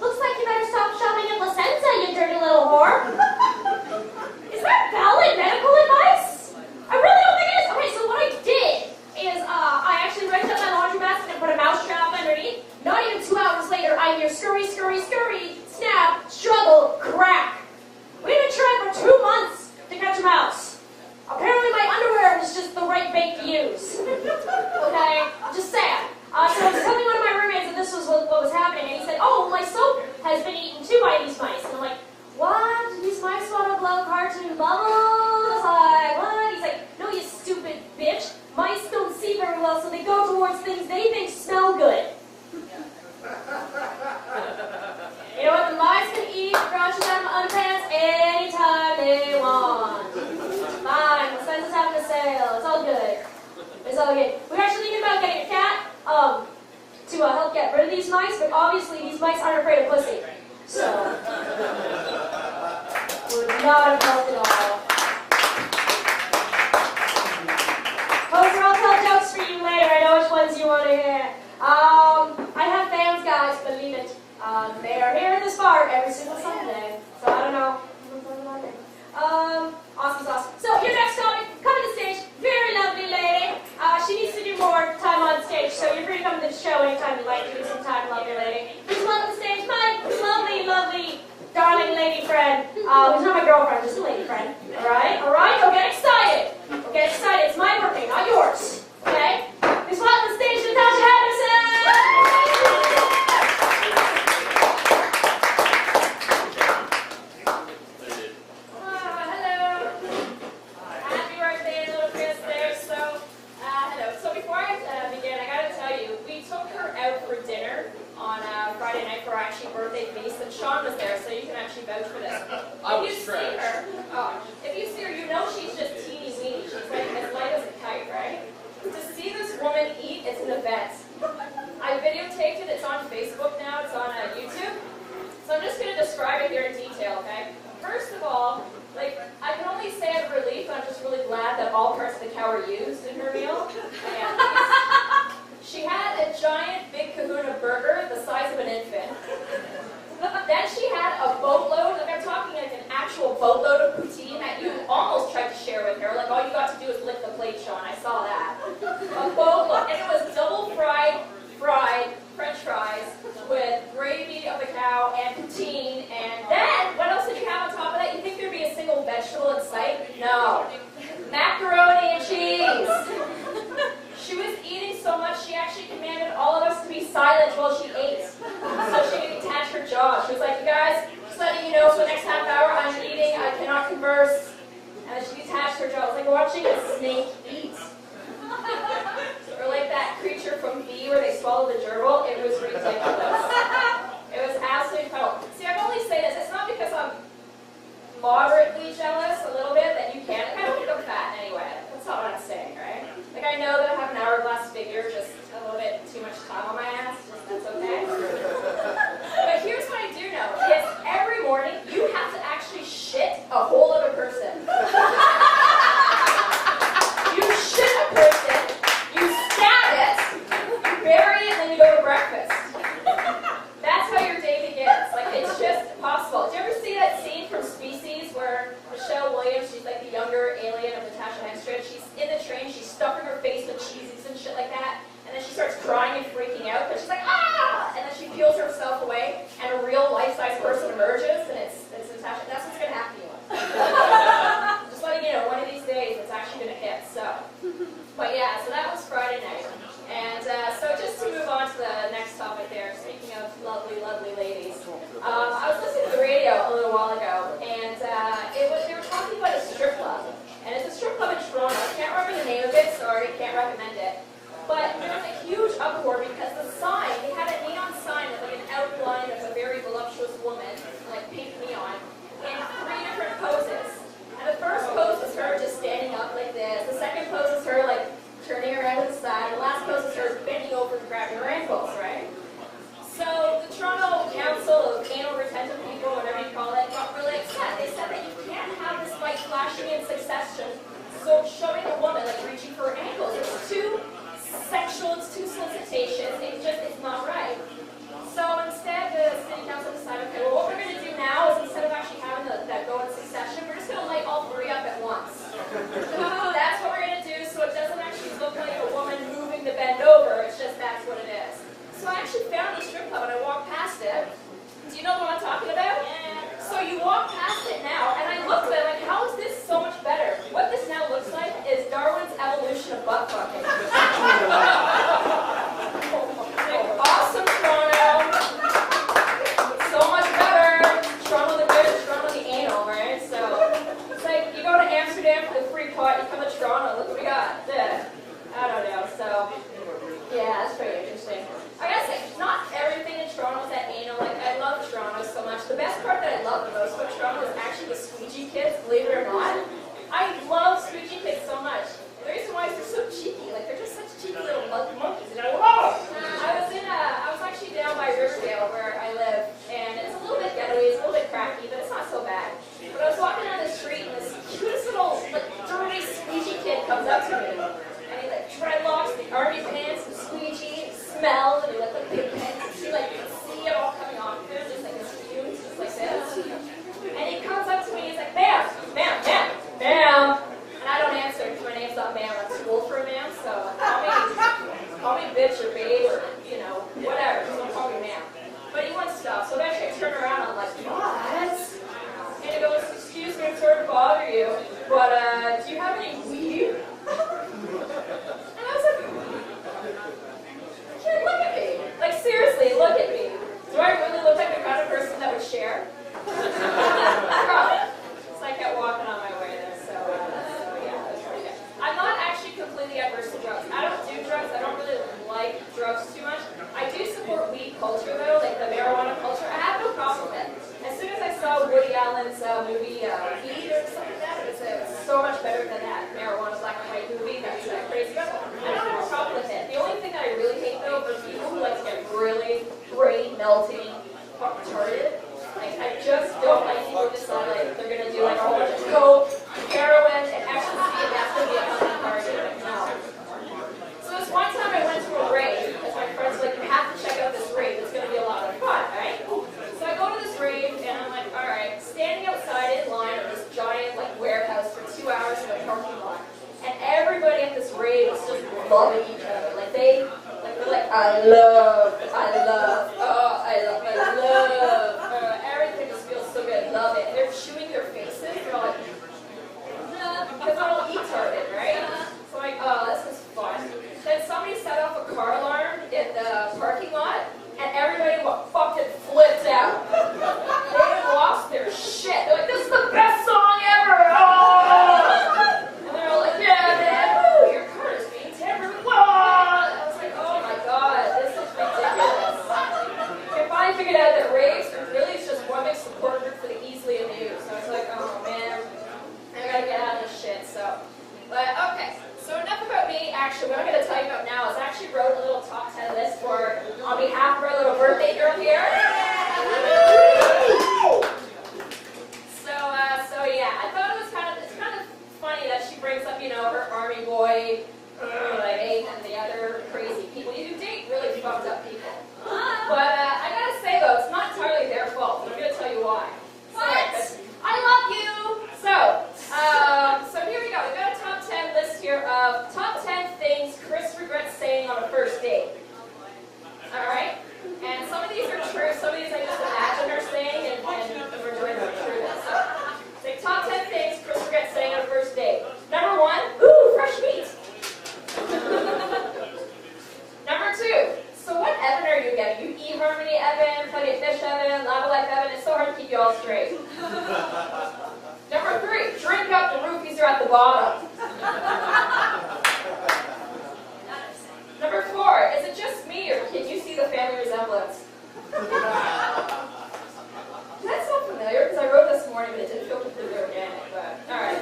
Looks like you better stop shopping at La Senza, you dirty little whore. Is that valid medical advice? I really don't think it is. Okay, so what I did is I actually ripped up my laundry basket and put a mouse trap underneath. Not even 2 hours later, I hear scurry, scurry, scurry, snap, struggle, crack. We've been trying for 2 months to catch a mouse. Apparently my underwear was just the right bait to use. Okay? Just saying. So I was telling one of my roommates that this was what was happening, and he said, oh, my soap has been eaten too by these mice. And I'm like, what? Do these mice want to blow cartoon bubbles? Like, what? He's like, no, you stupid bitch. Mice don't see very well, so they go towards things they think smell good. You know what? The mice can eat the crotches out of my underpants anytime they want. Fine, the Sense is having a sale. It's all good. It's all good. We're actually thinking about getting a cat to help get rid of these mice, but obviously these mice aren't afraid of pussy. So, would not have helped at all. Poser, I'll tell jokes for you later. I know which ones you want to hear. I have fans, guys, believe it. They are here in this bar every single Sunday. So I don't know. Awesome. So your next topic, come to the stage. Very lovely lady. She needs to do more time on stage, so you're free to come to the show anytime you like to do some time, lovely lady. Please welcome to the stage my lovely, darling lady friend. Who's not my girlfriend, just a lady friend. Alright? Don't get excited. Don't get excited. It's my birthday, not yours. Okay? Please welcome to the stage Natasha Henderson! Sean was there, so you can actually vouch for this. If you see her, you know she's just teeny weeny. She's like as light as a kite, right? To see this woman eat, it's an event. I videotaped it. It's on Facebook now. It's on YouTube. So I'm just going to describe it here in detail, okay? First of all, like, I can only say out of relief, I'm just really glad that all parts of the cow are used in her meal. Yeah. She had a giant Big Kahuna burger the size of an infant. Then she had a boatload, like I'm talking a college while she ate, so she could detach her jaw. She was like, you guys, just letting you know for the next half hour I'm eating, I cannot converse. And she detached her jaw. It was like watching a snake eat. Or like that creature from V where they swallow the gerbil. It was ridiculous. It was absolutely incredible. See, I'm only saying this, it's not because I'm moderately jealous a little bit that you can't. I don't think I'm fat anyway. That's not what I'm saying, right? Like I know that I have an hourglass figure, just a little bit too much time on my ass. That's okay. But here's what I do know: is every morning you have to actually shit a whole other person. You shit a person, you stab it, you bury it, and then you go to breakfast. That's how your day begins. Like it's just possible. Did you ever see that scene from Species where Michelle Williams, she's like the younger alien of Natasha Henstridge, she's in the train, she's stuffing her face with cheesies and shit like that, and then she starts crying and freaking out, but she's like, ah! And then she peels herself away, and a real life-size person emerges, and it's Natasha. That's what's going to happen to you. Just letting you know, one of these days, it's actually going to hit, so. But yeah, so that was Friday night. And so just to move on to the next topic there, speaking of lovely, lovely ladies, I was listening to the radio a little while ago, and they were talking about a strip club. And it's a strip club in Toronto. I can't remember the name of it, sorry, can't recommend it. But there was a huge uproar because the sign, they had a neon sign with like an outline of a very voluptuous woman, like pink neon, in 3 different poses. And the first pose was her just standing up like this. The second pose was her like turning around to the side. The last pose was her bending over and grabbing her ankles, right? So the Toronto Council of Anal Retentive People, whatever you call it, got really upset. They said that you can't have this light flashing in succession, so showing a woman like reaching for her ankles. It's too sexual, it's too solicitation, it's not right. So instead the city council decided, okay, well what we're going to do now is instead of actually having that go in succession, we're just going to light all 3 up at once. That's what we're going to do, so it doesn't actually look like a woman moving to bend over, it's just that's what it is. So I actually found a strip club and I walked past it. Do you know what I'm talking about? Yeah. So you walk past it now, and I looked at it like, how is this so much better? What this now looks like is Darwin's evolution of butt fucking. Awesome, Toronto. So much better. Toronto the good, Toronto the anal, right? So it's like you go to Amsterdam for the free pot, you come to Toronto, look what we got. I don't know. So yeah, that's pretty interesting. I gotta say, not everything in Toronto is that anal. Like, I love Toronto so much. The best part that I love the most about Toronto is actually the squeegee kids, believe it or not. I love squeegee kids so much. The reason why is they're so cheeky. Like, they're just such cheeky little monkeys, and I love them. I was actually down by Riverdale where I live, and it's a little bit ghetto-y, it's a little bit cracky, but it's not so bad. But I was walking down the street, and this cutest little, like, dirty squeegee kid comes up to me. And he, like, dreadlocks, the army pants, and squeegee, smells, and he looked like big pants. You like, see it all coming off of him, just like his fumes, just like this. And he comes up to me, he's like, ma'am, ma'am, ma'am, ma'am. And I don't answer because my name's not ma'am. I'm school for a ma'am, so call me bitch or babe or, you know, whatever. Just don't call me ma'am. But he wouldn't stop. So eventually I turn around and I'm like, what? And he goes, excuse me, I'm sorry to bother you, but do you have any weed? And I was like, kid, look at me. Like, seriously, look at me. Do I really look like the kind of person that would share? So I kept walking on my way there, so yeah, that's pretty good. I'm not actually completely adverse to drugs. I don't do drugs. I don't really like drugs too much. I do support weed culture, though, like the marijuana culture. I have no problem with it. As soon as I saw Woody Allen's movie, Weed or something like that, it was so much better than that marijuana black and white movie that's crazy about it. I don't have a problem with it. The only thing that I really hate, though, for people who like to get really brain melting, retarded, like, I just don't like people who decide like they're gonna do like a whole bunch of coke, heroin, and actually see if that's gonna be a healthy party. Like, no. So this one time I went to a rave because my friends were like, you have to check out this rave. It's gonna be a lot of fun, right? So I go to this rave and I'm like, all right, standing outside in line at this giant You eHarmony Evan, Plenty of Fish Evan, Lava Life Evan. It's so hard to keep you all straight. Number 3, drink up, the roofies are at the bottom. Number 4, is it just me or can you see the family resemblance? That's so familiar because I wrote this morning but it didn't feel completely organic, but alright.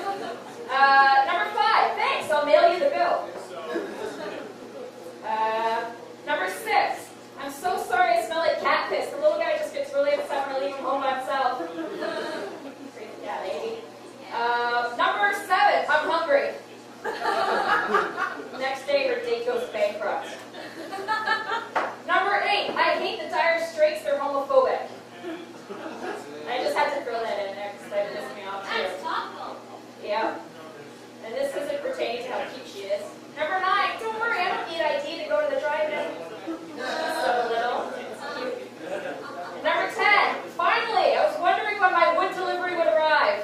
Number 5, thanks, I'll mail you the bill. Number 6, I'm so sorry I smell like cat piss. The little guy just gets really upset when I leave him home by himself. Crazy cat lady. Number 7, I'm hungry. Next day her date goes bankrupt. Number 8, I hate the dire straits, they're homophobic. I just had to throw that in there because that pissed me off too. That's thoughtful. Yeah. And this doesn't pertain to how cute she is. Number 9, don't worry, I don't need ID to go to the drive-in. So little. It's cute. Number 10, finally, I was wondering when my wood delivery would arrive.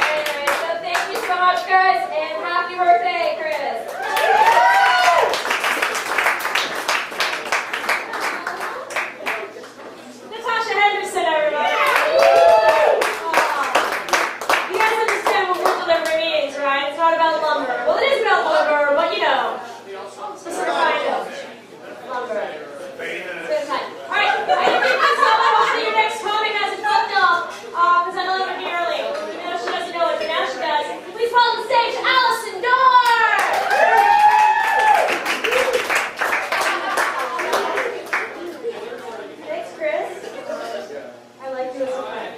Anyway, so thank you so much, guys, and happy birthday, Chris. Natasha Henderson, everybody. You guys understand what wood delivery means, right? It's not about lumber. Well, it is about lumber, but you know. Just sort of kind of. Lumber. Good time. Alright, I think that's all. Hopefully your next comic has it fucked up. Because I know I'm going to be early. You know, she doesn't know it, but now she does. Please call on the stage, Allison Dorr! Thanks, Chris. I like you as a friend.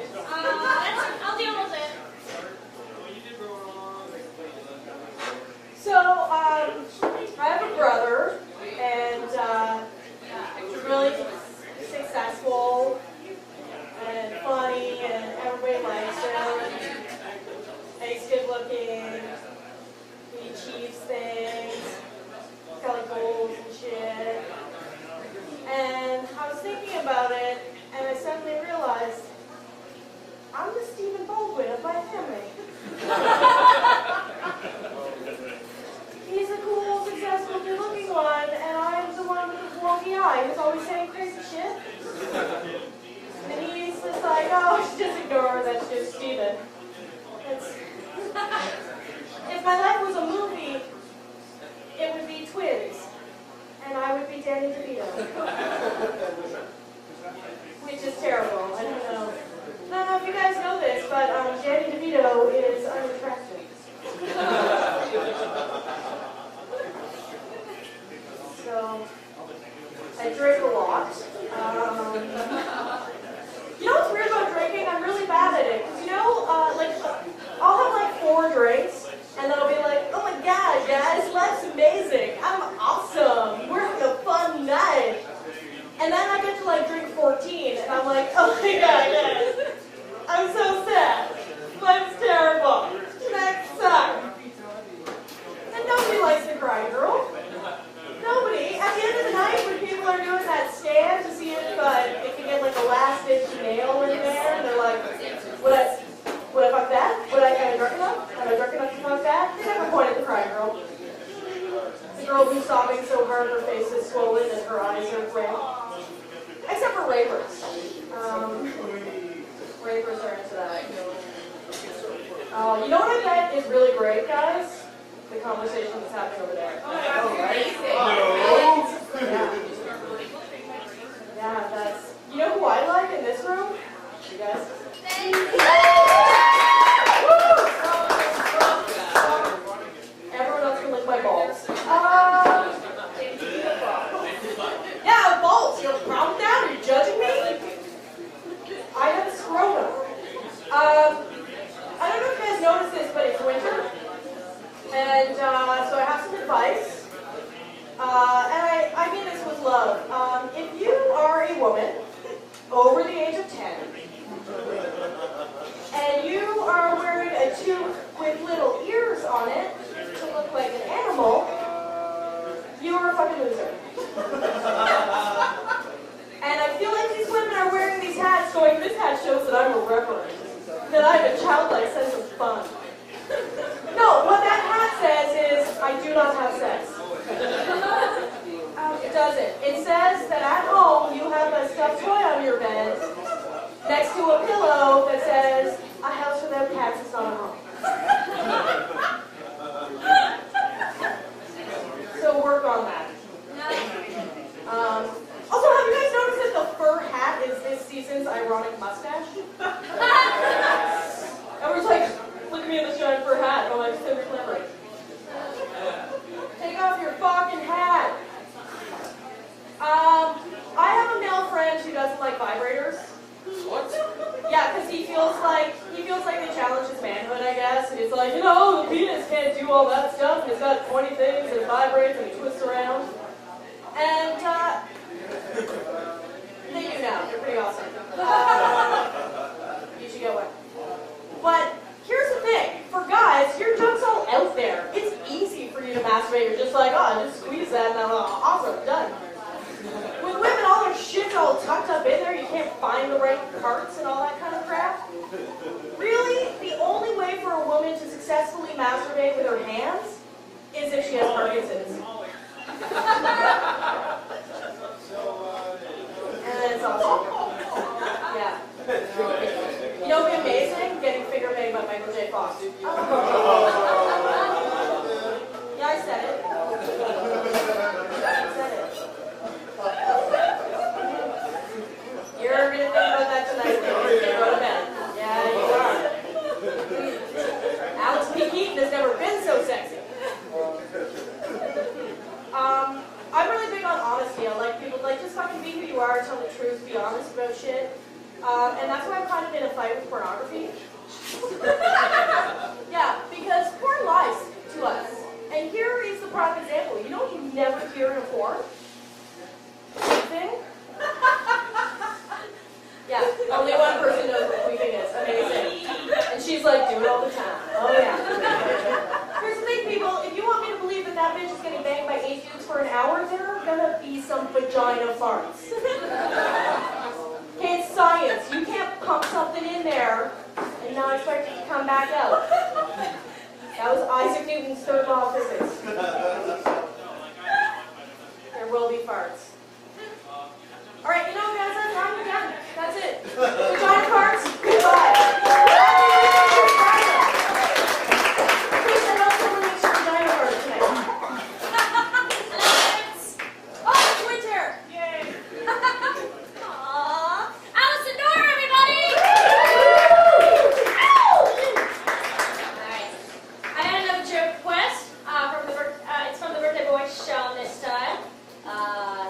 I'll deal with it. So, I have a brother, and he's really successful and funny, and everybody likes him. And he's good looking. He achieves things. He's got like goals and shit. And I was thinking about it, and I suddenly realized I'm the Stephen Baldwin of my family. He's a cool, successful, good-looking one, and I'm the one with the wonky eye who's always saying crazy shit. And he's just like, oh, just ignore her, that's just Stephen. If my life was a movie, it would be twins, and I would be Danny DeVito. Which is terrible, I don't know. I don't know if you guys know this, but Danny DeVito is unattractive. So, I drink a lot. You know what's weird about drinking? I'm really bad at it. 'Cause you know, I'll have like 4 drinks, and then I'll be like, oh my god, guys, life's amazing. I'm awesome. We're having a fun night. And then I get to like drink 14, and I'm like, oh my god, guys, I'm so sad. Life's terrible. That sucks. And nobody likes the cry girl. Nobody. At the end of the night, when people are doing that scan to see if they can get like a last-ditch nail in there, and they're like, would I fuck that? Am I drunk enough? Am I drunk enough to fuck that? They never point at the cry girl. The girl who's sobbing so hard her face is swollen and her eyes are red. Except for rapers. Rapers are into that. You know what I bet is really great, guys? The conversation that's happening over there. Oh, right? No. Yeah, that's... You know who I like in this room? You guys? Everyone else can lick my balls. Yeah, balls. You have a problem with that? Are you judging me? I have a scrotum. I don't know if you guys noticed this, but it's winter. And so I have some advice. And I mean this with love. If you are a woman over the age of 10, and you are wearing a tube with little ears on it to look like an animal, you are a fucking loser. And I feel like these women are wearing these hats going, this hat shows that I'm irreverent, that I have a childlike sense of fun. No, what that hat says is, I do not have sex. It says that at home you have a stuffed toy on your bed next to a pillow that says, a house without cats is not a home. So work on that. Also, have you guys noticed that the fur hat is this season's ironic mustache? Everyone's like, look at me in this giant fur hat. I'm like, super clever. Take off your fucking hat. I have a male friend who doesn't like vibrators. What? Yeah, because he feels like they challenge his manhood, I guess. And he's like, you know, the penis can't do all that stuff. And it's got 20 things and it vibrates and it twists around. And they do now. They're pretty awesome. You should get one. But here's the thing. For guys, your junk's all out there. It's easy for you to masturbate. You're just like, oh, just squeeze that and I'm awesome, done. With women, all their shit's all tucked up in there. You can't find the right parts and all that kind of crap. Really, the only way for a woman to successfully masturbate with her hands is if she has Parkinson's. And then it's awesome. Yeah. You know what'd be amazing? Getting finger banged by Michael J. Fox. Yeah, I said it. You're going to think about that tonight, baby. You go to bed. Yeah, you are. Alex P. Keaton has never been so sexy. I'm really big on honesty. I like people like, just fucking be who you are, tell the truth, be honest about shit. And that's why I'm kind of in a fight with pornography. Yeah, because porn lies to us. And here is the prime example. You know what you never hear in a porn? Thing? Yeah, only one person knows what queefing is. Amazing. And she's like, do it all the time. Oh yeah. Here's the thing, people. If you want me to believe that that bitch is getting banged by 8 dudes for an hour, there are gonna be some vagina farts. Okay, it's science. You can't pump something in there and not expect it to come back out. That was Isaac Newton's third law of physics. There will be farts. All right, you know, guys, that's time we're done. That's it. Vagina farts, goodbye. Please, I know someone makes your vagina farts tonight. Oh, it's winter. Yay. Aww. Alice the door, everybody! Alright. I had another joke request it's from the birthday boy, Sean, this time.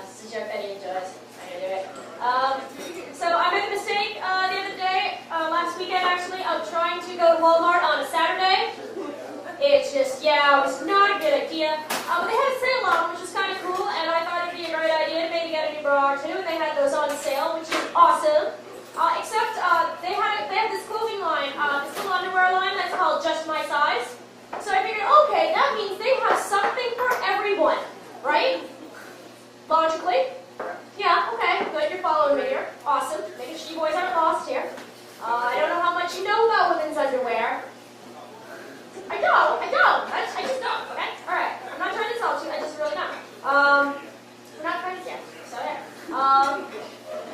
This is a joke that he enjoys. I'm gonna do it. So I made a mistake the other day, last weekend actually, of trying to go to Walmart on a Saturday. It was not a good idea. But they had a sale on, which was kind of cool, and I thought it'd be a great idea to maybe get a new bra or two, and they had those on sale, which is awesome. Except they had this clothing line, this little underwear line that's called Just My Size. So I figured, okay, that means they have something for everyone, right? Logically. Yeah, okay, good, you're following me here. Awesome, making sure you boys aren't lost here. I don't know how much you know about women's underwear. I just don't, okay? Alright, I'm not trying to insult you, I just really don't. We're not friends yet, so there.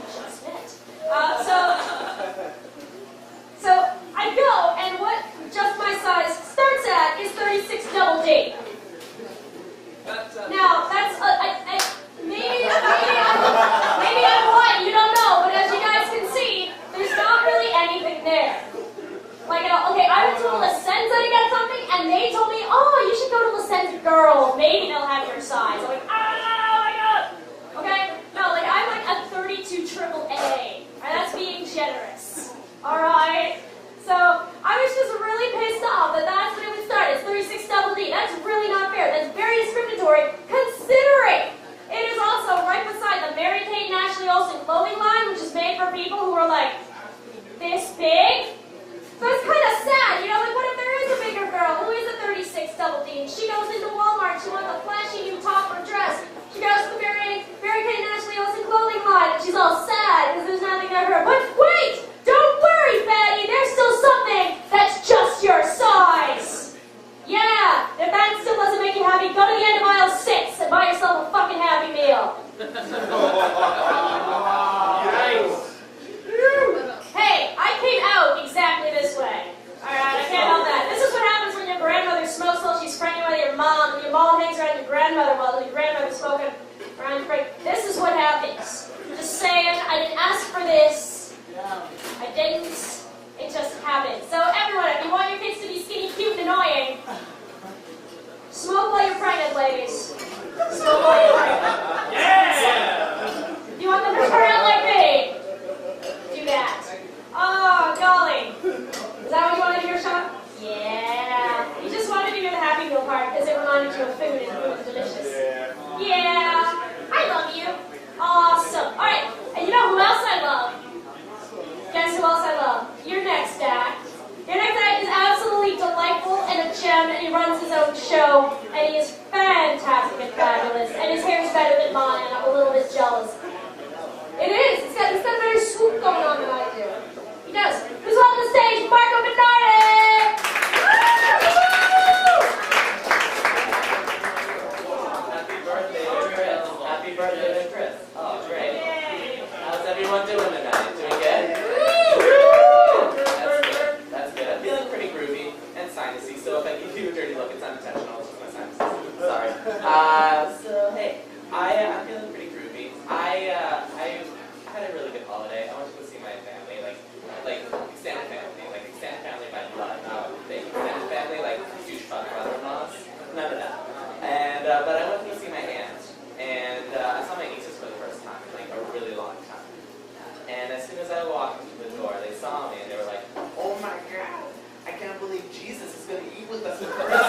Just a minute. So I go, and what Just My Size starts at is 36 double D. grandmother while your grandmother spoke around the break. This is what happens. Just saying, I didn't ask for this. I didn't. It just happened. So everyone, if you want your kids to be skinny, cute, and annoying, smoke while you're pregnant, ladies. Smoke while you're pregnant. Yeah! You want them to turn out like me? Do that. Oh, golly. Is that what you wanted to hear, Sean? Yeah. You just wanted to hear the Happy Meal part because it reminded you of food and food was delicious. Yeah. I love you. Awesome. All right. And you know who else I love? Guess who else I love? Your next act. Your next act is absolutely delightful and a gem, and he runs his own show, and he is fantastic and fabulous, and his hair is better than mine, and I'm a little bit jealous. It is. It's got a better swoop going on than I do. He does. Who's on the stage? Marco Bernardi! Happy birthday to Chris. Happy birthday to Chris. Oh, great. Yay. How's everyone doing tonight? Doing good? That's good. I'm feeling pretty groovy and sinusy, so if I give you a dirty look, it's unintentional. It's just my sinuses. Sorry. So, hey, I'm feeling pretty groovy. I had a really good holiday. I went to go see my family, like extended family by blood, not big extended family, like huge fun brother-in-laws. None of that. And but I went to go see my aunt, and I saw my nieces for the first time in like a really long time. And as soon as I walked into the door, they saw me and they were like, "Oh my God, I can't believe Jesus is going to eat with us for Christmas."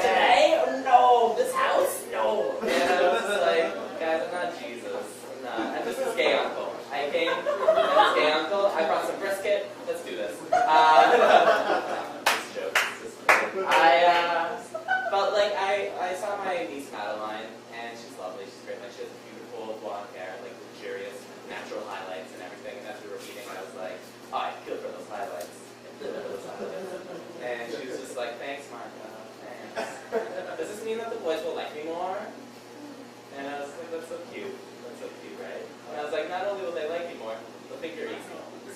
Today? No. This house? No. And I was just like, guys, I'm not Jesus. I'm not. I'm just his gay uncle. I came, I'm his gay uncle. I brought some brisket. Let's do this. This joke. But like, I saw my niece Madeline, and she's lovely. She's great. Like, she has beautiful blonde hair, like luxurious, natural highlights and everything. And as we were eating, I was like, oh, I'd kill for those highlights. And she was just like, thanks, Martha. Does this mean that the boys will like me more? And I was like, that's so cute. That's so cute, right? And I was like, not only will they like you more, they'll think you're easy.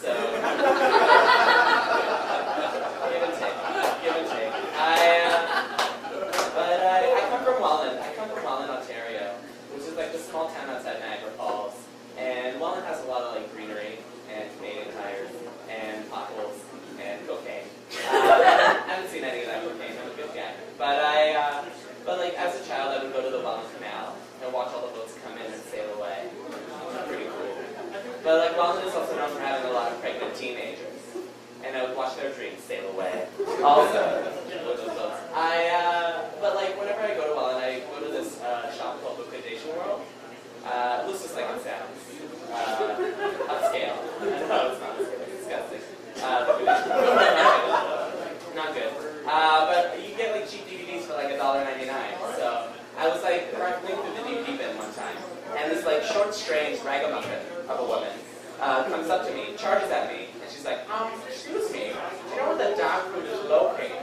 So, give and take. Give and take. I come from Welland. I come from Welland, Ontario, which is like the small town outside Niagara Falls. And Welland has a lot of like greenery and Canadian tires and potholes and cocaine. I haven't seen any of that cocaine. I'm a good guy. But like as a child, I would go to the Welland Canal and watch all the boats come in and sail away. Pretty cool. But like Welland is also known for having a lot of pregnant teenagers, and I would watch their dreams sail away. Also, with those boats. But like whenever I go to Welland, I go to this shop called Liquidation World. It looks just like it sounds. Upscale. No, it's not upscale. It's disgusting. Not good. But you get like cheap DVDs for like $1.99. So I was like rifling through the DVD bin one time, and this like short, strange ragamuffin of a woman comes up to me, charges at me, and she's like, excuse me, do you know where the dog food is located?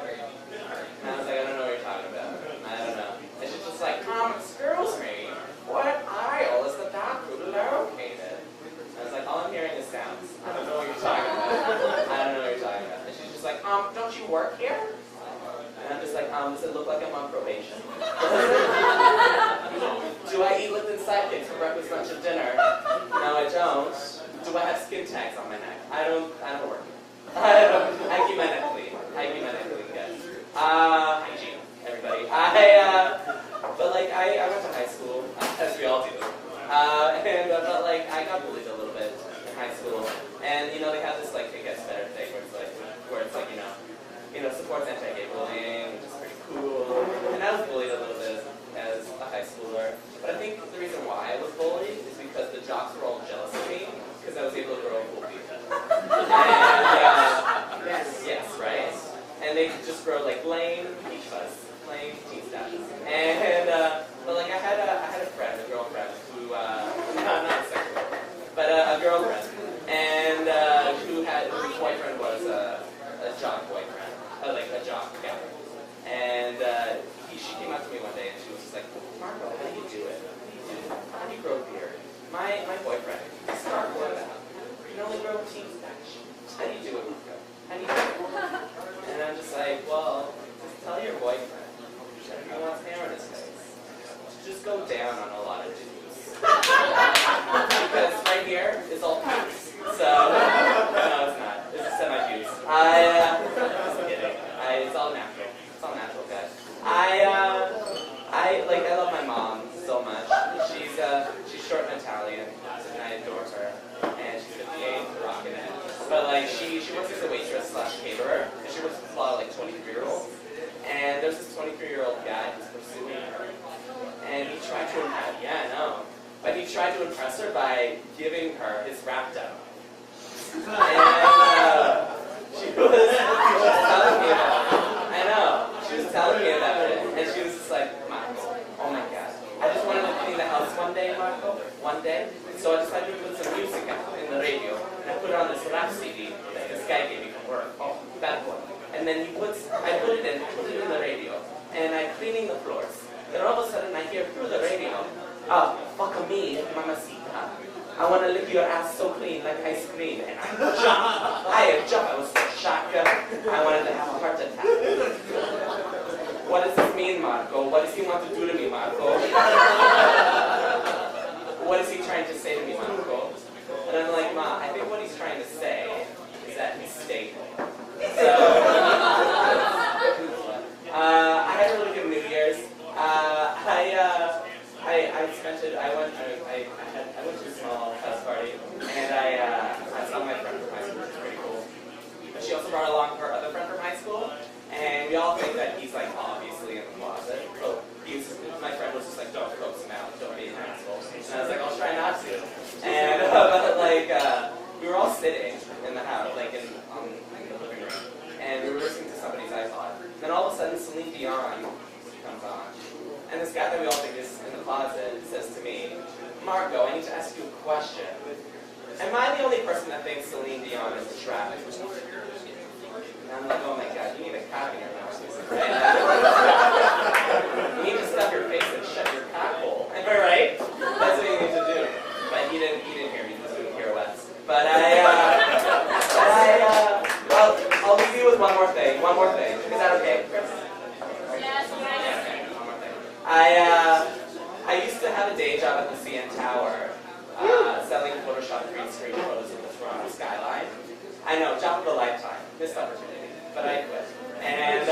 And I was like, I don't know what you're talking about. I don't know. And she's just like, excuse me, what aisle is the dog food located? I was like, all I'm hearing is sounds. I don't know what you're talking about. I don't know what you're talking about. And she's just like, don't you work here? And I'm just like, does it look like I'm on probation? Do I eat Lipton sidekicks for breakfast, lunch, and dinner? No, I don't. Do I have skin tags on my neck? I don't work. I keep my neck clean. Guys. Hygiene, everybody. But like, I went to high school, as we all do. But like, I got bullied a little bit in high school. And, you know, they have this like, it gets better thing where it's like, you know, supports anti-gay bullying, which is pretty cool. And I was bullied a little bit as a high schooler. But I think the reason why I was bullied is because the jocks were all jealous of me because I was able to grow cool feet. Yes, right? And they could just grow like lame peach fuzz, lame teen status. And but like I had a friend, a girlfriend who not a sexual, but a girlfriend, and whose boyfriend was a jock boyfriend. Like a jock guy. And she came up to me one day and she was just like, Marco, how do you do it? How do you grow a beard? My boyfriend, start growing out. You can only grow a teen stash. How do you do it, Marco? How do you do it? And I'm just like, well, just tell your boyfriend just go down on a lot of dudes. Because right here is all pubes. So, no, it's not. This is semi-pubes. Just kidding. It's all natural. It's all natural, guys. I love my mom so much. She's short and Italian, and I adore her. And she's 58, rocking it. But like, she works as a waitress / caterer, and she works with a lot of like 23-year-olds. And there's this 23-year-old guy who's pursuing her. And he tried to impress, yeah, I know. But he tried to impress her by giving her his rap demo. And she was telling me about it. I know. She was telling me about it. And she was just like, Marco, oh my God. I just wanted to clean the house one day, Marco. One day. So I decided to put some music out in the radio. And I put it on this rap CD that this guy gave me from work. Oh, that one. And then I put it in the radio. And I'm cleaning the floors. Then all of a sudden I hear through the radio, oh, fuck me, mamacita. I want to lick your ass so clean like ice cream. And I jumped. I was so shocked. I wanted to have a heart attack. What does this mean, Marco? What does he want to do to me, Marco? What is he trying to say to me, Marco? And I'm like, Ma, I think what he's trying to say is that he's stable. So, I had a really good New Year's. I went to a small house party, and I saw my friend from high school, which was pretty cool. But she also brought along her other friend from high school, and we all think that he's like obviously in the closet. So my friend was just like, don't coax him out, don't be an asshole. And I was like, I'll try not to. And but like we were all sitting in the house, like in the living room, and we were listening to somebody's iPod. Then all of a sudden, Celine Dion comes on. And this guy that we all think is in the closet says to me, Marco, I need to ask you a question. Am I the only person that thinks Celine Dion is a trap? And I'm like, oh my God, you need a cock in your mouth. You need to stuff your face and shut your cock hole. Am I right? That's what you need to do. But he didn't hear me. He was doing pirouettes. But well, I'll leave you with one more thing. One more thing. Is that okay, Chris? Yes, Okay, one more thing. I used to have a day job at the CN Tower, selling Photoshop green screen photos of the Toronto skyline. I know, job of a lifetime, missed opportunity, but I quit. And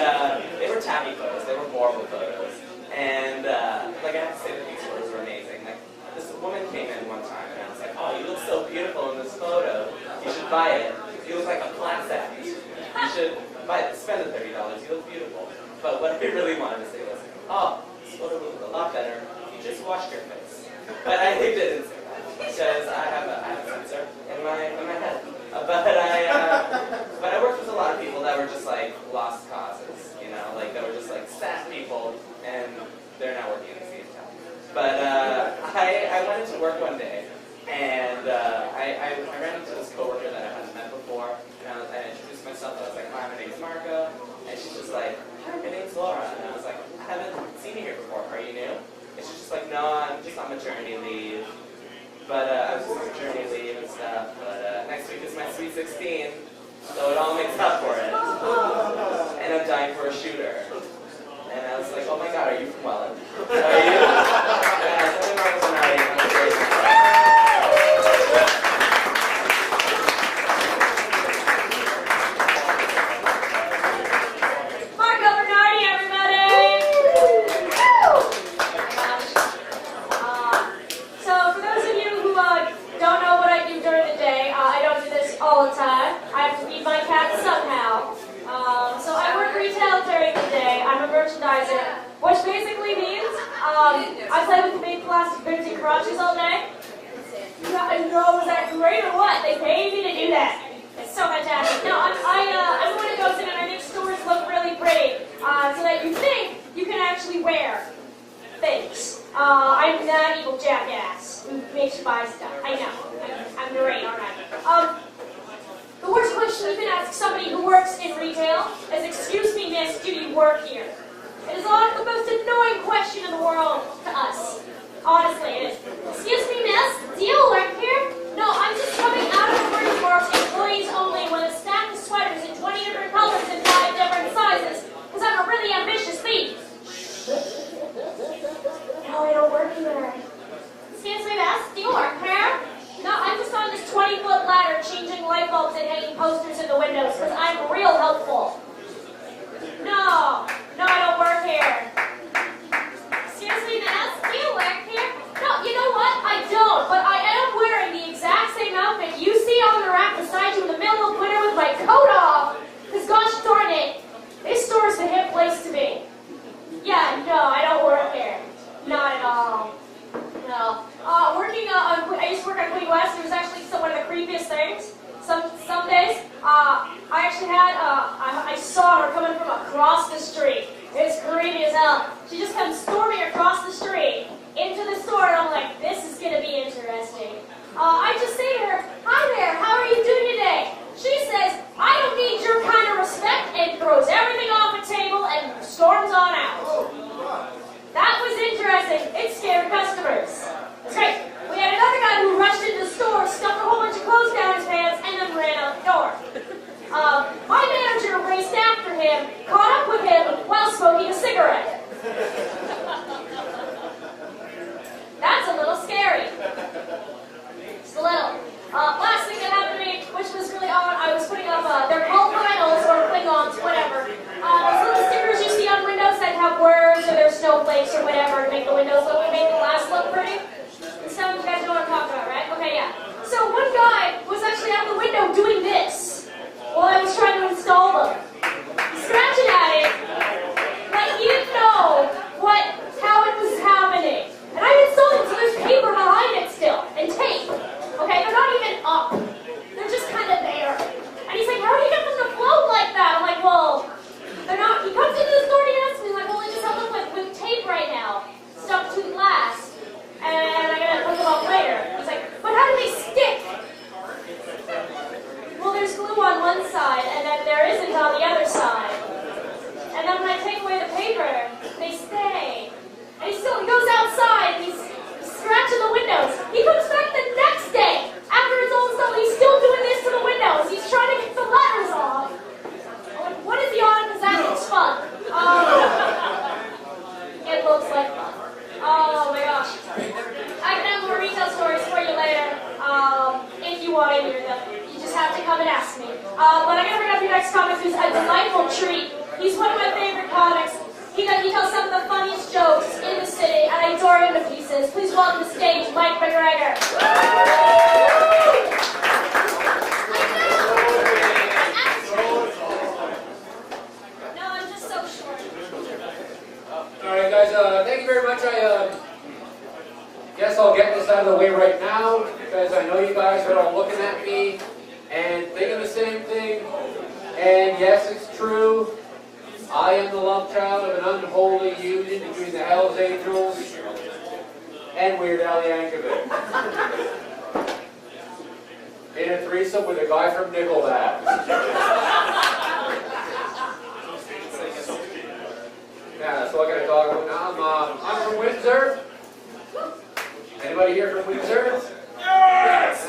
they were tacky photos, they were horrible photos. And like I have to say that these photos were amazing. Like this woman came in one time and I was like, oh, you look so beautiful in this photo. You should buy it. You look like a class act. You should buy it. Spend the $30. You look beautiful. But what I really wanted to say was, oh, this photo would look a lot better if you just washed your face. But I didn't say that because I have a sensor in my head. But I worked with a lot of people that were just like lost causes, you know, like that were just like sad people, and they're not working in the CN Tower. But I went into work one day, and I ran into this coworker that I hadn't met before, and I introduced myself. I was like, hi, my name is Marco, and she's just like, hi, my name's Laura, and I was like, I haven't seen you here before. Are you new? And she's just like, no, I'm just on maternity leave. But I was just on maternity leave and stuff. But next week is my Sweet 16, so it all makes up for it. And I'm dying for a shooter. And I was like, oh my God, are you from Welland? Are you? Yeah, something wrong with tonight. All the time. I have to feed my cat somehow. So I work retail during the day. I'm a merchandiser, which basically means I play with the big plastic bins and crotches all day. I know, is that great or what? They paid me to do that. It's so fantastic. No, I'm the one who goes in and I make stores look really pretty, so that you think you can actually wear things. I'm that evil jackass who makes you buy stuff. I know. I'm great, aren't I? The worst question you can ask somebody who works in retail is, excuse me, miss, do you work here? It is the most annoying question in the world to us. Honestly, it is. Excuse me, miss, do you work here? No, I'm just coming out of the room where it's employees only with a stack of sweaters in 20 different colors and 5 different sizes, because I'm a really ambitious thief. No, I don't work customer. Excuse me, miss, do you work here? No, I'm just on this 20-foot ladder changing light bulbs and hanging posters in the windows because I'm real helpful. No, I don't work here. Excuse me, miss, do you work here? No, you know what? I don't, but I am wearing the exact same outfit you see on the rack beside you in the middle of winter with my coat off. Because gosh darn it, this store is the hip place to be. Yeah, no, I don't work here. Not at all. No. I used to work on Queen West. It was actually one of the creepiest things. Some days, I actually had, I saw her coming from across the street. It was creepy as hell. She just comes storming across the street into the store, and I'm like, this is going to be interesting. I just say to her, hi there, how are you doing today? She says, I don't need your kind of respect, and throws everything off the table and storms on out. That was interesting. It scared customers. That's right. We had another guy who rushed into the store, stuffed a whole bunch of clothes down his pants, and then ran out the door. My manager raced after him, caught up with him while smoking a cigarette. That's a little scary. Just a little. Last thing that happened to me, which was really odd, I was putting up, they're called vinyls or Klingons, whatever. Those little stickers you see on windows that have words or their snowflakes or whatever to make the windows look, make the glass look pretty. And some of you guys know what I'm talking about, right? Okay, yeah. So one guy was actually out the window doing this while I was trying to install them. Scratching at it, like you know how it was happening. And I installed it so there's paper behind it still, and tape. Okay, they're not even up. They're just kind of there. And he's like, how do you get them to float like that? I'm like, well, they're not. He comes into the store and he asks me, like, well, I just have them with tape right now, stuck to the glass. And I gotta put them up later. He's like, but how do they stick? Well, there's glue on one side, and then there isn't on the other side. And then when I take away the paper, they stay. And he goes outside, and he's scratching the windows. He comes back the next day, after it's all installed, he's still doing this to the windows. He's trying to get the letters off. I'm like, what is he on? Because that looks fun. It looks like fun. Oh my gosh. I can have more retail stories for you later, if you want to hear them. You just have to come and ask me. But I'm going to bring up your next comic, who's a delightful treat. He's one of my favorite comics. He tells some of the funniest jokes in the city, and I adore him to pieces. Please welcome to the stage, Mike McGregor. No, I'm just so short. Alright guys, thank you very much. I guess I'll get this out of the way right now, because I know you guys are all looking at me and thinking the same thing. And yes, it's true. I am the love child of an unholy union between the Hells Angels and Weird Al Yankovic. In a threesome with a guy from Nickelback. Yeah, that's what I'm going to talk about now. I'm from Windsor. Anybody here from Windsor? Yes!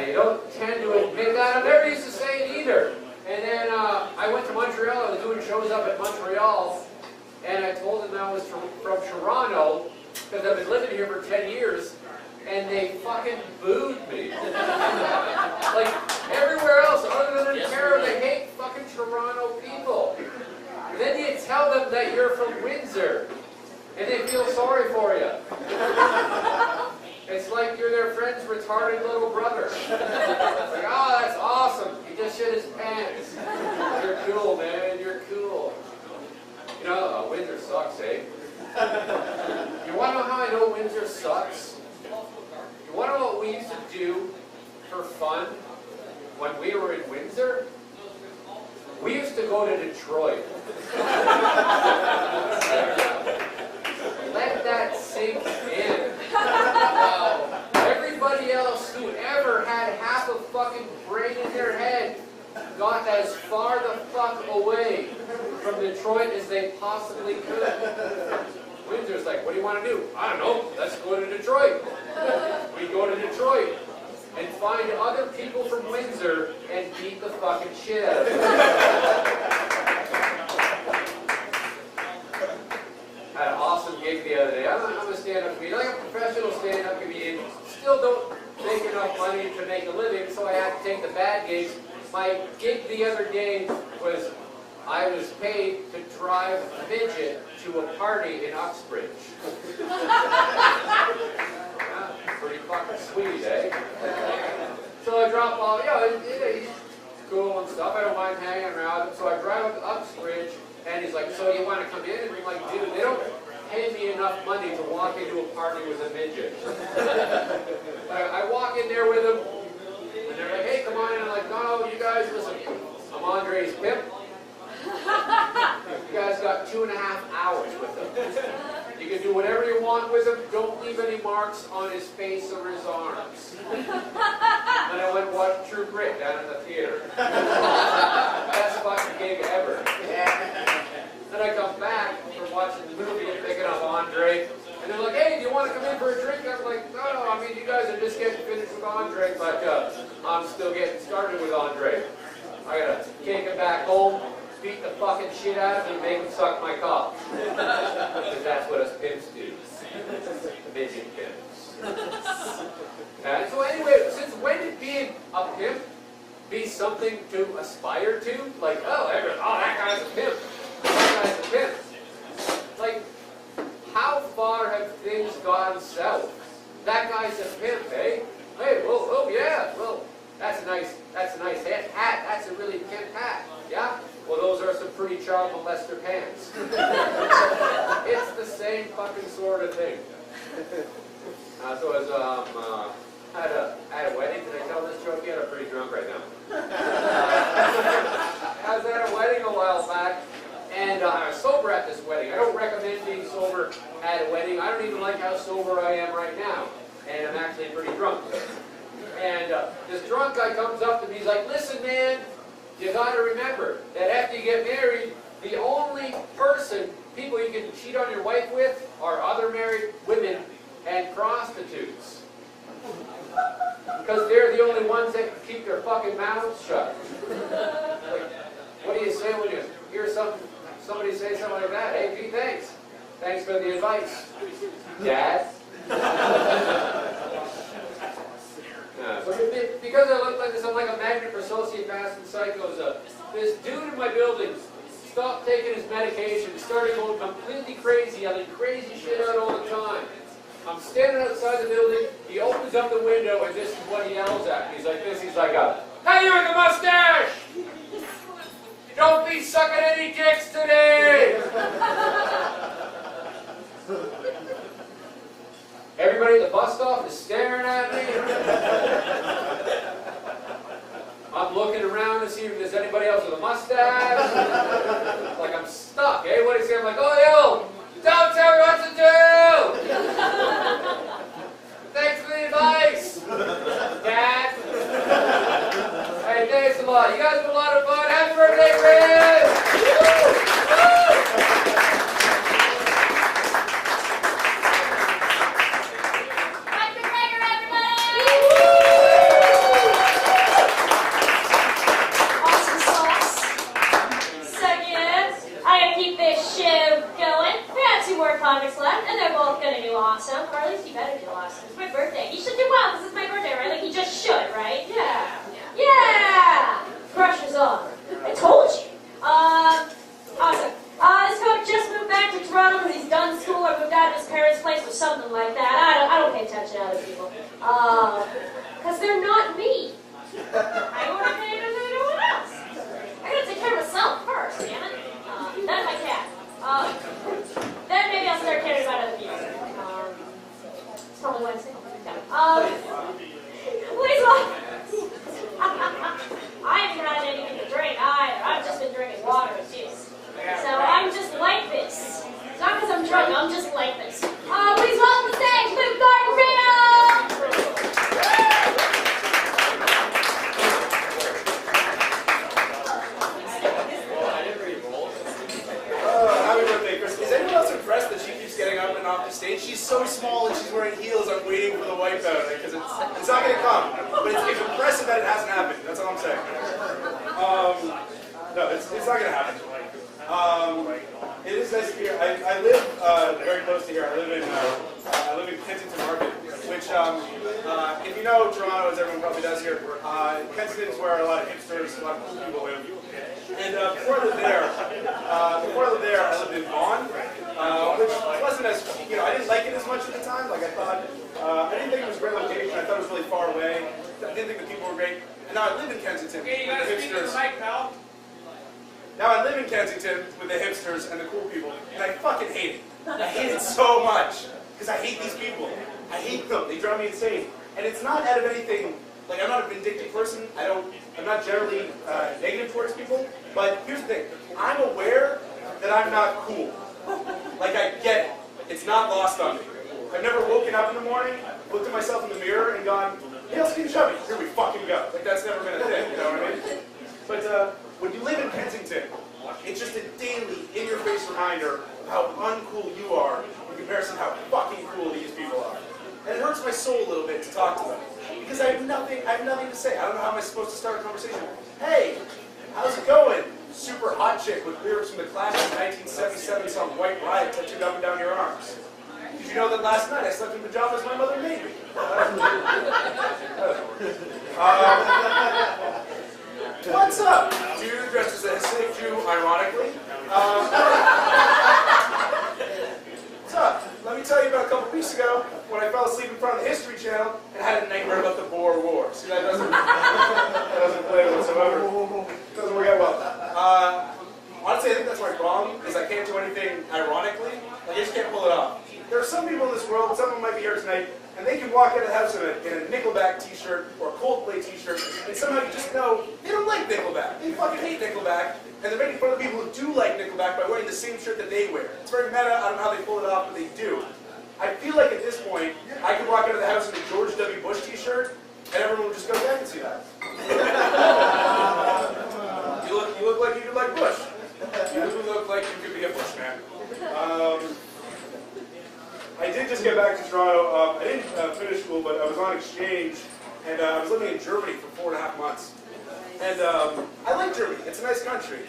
You don't tend to admit that. I never used to say it either. And then I went to Montreal. I was doing shows up at Montreal, and I told them I was from Toronto because I've been living here for 10 years, and they fucking booed me. Like everywhere else, other than Ontario, they hate fucking Toronto people. And then you tell them that you're from Windsor, and they feel sorry for you. It's like you're their friend's retarded little brother. Like, oh, that's awesome. He just shit his pants. You're cool, man. You're cool. You know, Windsor sucks, eh? You want to know how I know Windsor sucks? You want to know what we used to do for fun when we were in Windsor? We used to go to Detroit. Let that sink in. Everybody else who ever had half a fucking brain in their head got as far the fuck away from Detroit as they possibly could. Windsor's like, what do you want to do? I don't know. Let's go to Detroit. We go to Detroit and find other people from Windsor and beat the fucking shit out of them. Had an awesome gig the stand-up comedian, like a professional stand-up comedian, still don't make enough money to make a living, so I had to take the bad gigs. My gig the other day was, I was paid to drive a midget to a party in Uxbridge. Yeah, pretty fucking sweet, eh? So I drop off, he's cool and stuff, I don't mind hanging around. So I drive up to Uxbridge, and he's like, so you want to come in? And I'm like, dude, they don't pay me enough money to walk into a party with a midget. I walk in there with him, and they're like, hey, come on in. I'm like, no, you guys, listen, I'm Andre's pimp. You guys got 2.5 hours with him. You can do whatever you want with him. Don't leave any marks on his face or his arms. Then I went and watched True Grit down in the theater. Best fucking gig ever. Then I come back from watching the movie and picking up Andre. And they're like, hey, do you want to come in for a drink? I'm like, no, I mean, you guys are just getting finished with Andre, but I'm still getting started with Andre. I gotta take him back home, beat the fucking shit out of him, and make him suck my cock. Because that's what us pimps do. Midget pimps. And so anyway, since when did being a pimp be something to aspire to? Like, oh, that guy's a pimp. That guy's a pimp. Like, how far have things gone south? That guy's a pimp, eh? Hey, oh yeah, well, that's a nice hat. That's a really pimp hat. Yeah? Well, those are some pretty child molester pants. It's the same fucking sort of thing. So as at a wedding, did I tell this joke yet? I'm pretty drunk right now. I was at a wedding a while back, and I was sober at this wedding. I don't recommend being sober at a wedding. I don't even like how sober I am right now, and I'm actually pretty drunk. And this drunk guy comes up to me, he's like, listen, man, you got to remember that after you get married, the only people you can cheat on your wife with are other married women and prostitutes. Because they're the only ones that can keep their fucking mouths shut. Like, what do you say when you hear somebody say something like that? Hey, gee, thanks. Thanks for the advice, Dad. Because I look like this, I'm like a magnet for sociopaths and psychos. This dude in my building stopped taking his medication, started going completely crazy, yelling crazy shit out all the time. I'm standing outside the building, he opens up the window, and this is what he yells at me. He's like this, he's like, hey, you with the mustache! Don't be sucking any dicks today! Everybody at the bus stop is staring at me. I'm looking around to see if there's anybody else with a mustache. Like I'm stuck, eh? What do you say? I'm like, oh, yo, don't tell me what to do! Thanks for the advice, Dad. Hey, thanks a lot. You guys have a lot of fun. Happy birthday, Chris! Comics left, and they're both gonna do awesome, or at least you better do awesome. It's my birthday. You should do well. This is my birthday, right? Like you just should, right? Yeah. Pressure's on. I told you. Awesome. This coach just moved back to Toronto because he's done school or moved out of his parents' place or something like that. I don't pay attention to other people. Because they're not me. I want to pay attention to anyone else. I gotta take care of myself first, damn it. Then my cat. Then maybe I'll start caring about other people. It's probably Wednesday. Please, I haven't had anything to drink either. I've just been drinking water and juice. So I'm just like this. It's not because I'm drunk, I'm just like this. Please welcome the stage, Luke Gordon-Freedom! Happy birthday, Chris. Is anyone else impressed that she keeps getting up and off the stage? She's so small and she's wearing heels. I'm waiting for the wipeout because it's not going to come. But it's impressive that it hasn't happened. That's all I'm saying. No, it's not going to happen. It is nice to be here. I live very close to here. I live in I live in Kensington Market, which, if you know Toronto, as everyone probably does here, Kensington is where a lot of hipsters, a lot of cool people live. And before I lived there, I lived in Vaughan, which wasn't as, I didn't like it as much at the time. Like I thought, I didn't think it was a great location. I thought it was really far away. I didn't think the people were great. And now I live in Kensington. Okay, you gotta speak to the mic, pal. Now I live in Kensington with the hipsters and the cool people, and I fucking hate it. I hate it so much, because I hate these people. I hate them. They drive me insane. And it's not out of anything, like I'm not a vindictive person. I'm not generally negative towards people, but here's the thing. I'm aware that I'm not cool. Like I get it. It's not lost on me. I've never woken up in the morning, looked at myself in the mirror and gone, hey, Skinny Chubby, here we fucking go. Like that's never been a thing, you know what I mean? But when you live in Kensington, it's just a daily, in-your-face reminder of how uncool you are in comparison to how fucking cool these people are. And it hurts my soul a little bit to talk to them. Because I have nothing to say. I don't know how am I supposed to start a conversation. Hey, how's it going? Super hot chick with lyrics from the classic 1977 song White Riot tattooed up and down your arms. Did you know that last night I slept in pajamas my mother made me? What's up? Dude dressed as a Hasidic Jew, ironically. What's up? Let me tell you about a couple weeks ago when I fell asleep in front of the History Channel and had a nightmare about the Boer War. See, that doesn't play whatsoever. Doesn't work out well. Honestly, I think that's my problem, is I can't do anything ironically. Like, I just can't pull it off. There are some people in this world, some of them might be here tonight, and they can walk out of the house in a Nickelback t-shirt or a Coldplay t-shirt, and somehow you just know they don't like Nickelback. They fucking hate Nickelback, and they're making fun of people who do like Nickelback by wearing the same shirt that they wear. It's very meta. I don't know how they pull it off, but they do. I feel like at this point, I could walk out of the house in a George W. Bush t-shirt, and everyone would just go, yeah, I can see that. You look like you could like Bush. You look like you could be a Bushman. I did just get back to Toronto. I didn't finish school, but I was on exchange, and I was living in Germany for 4.5 months. And I like Germany. It's a nice country.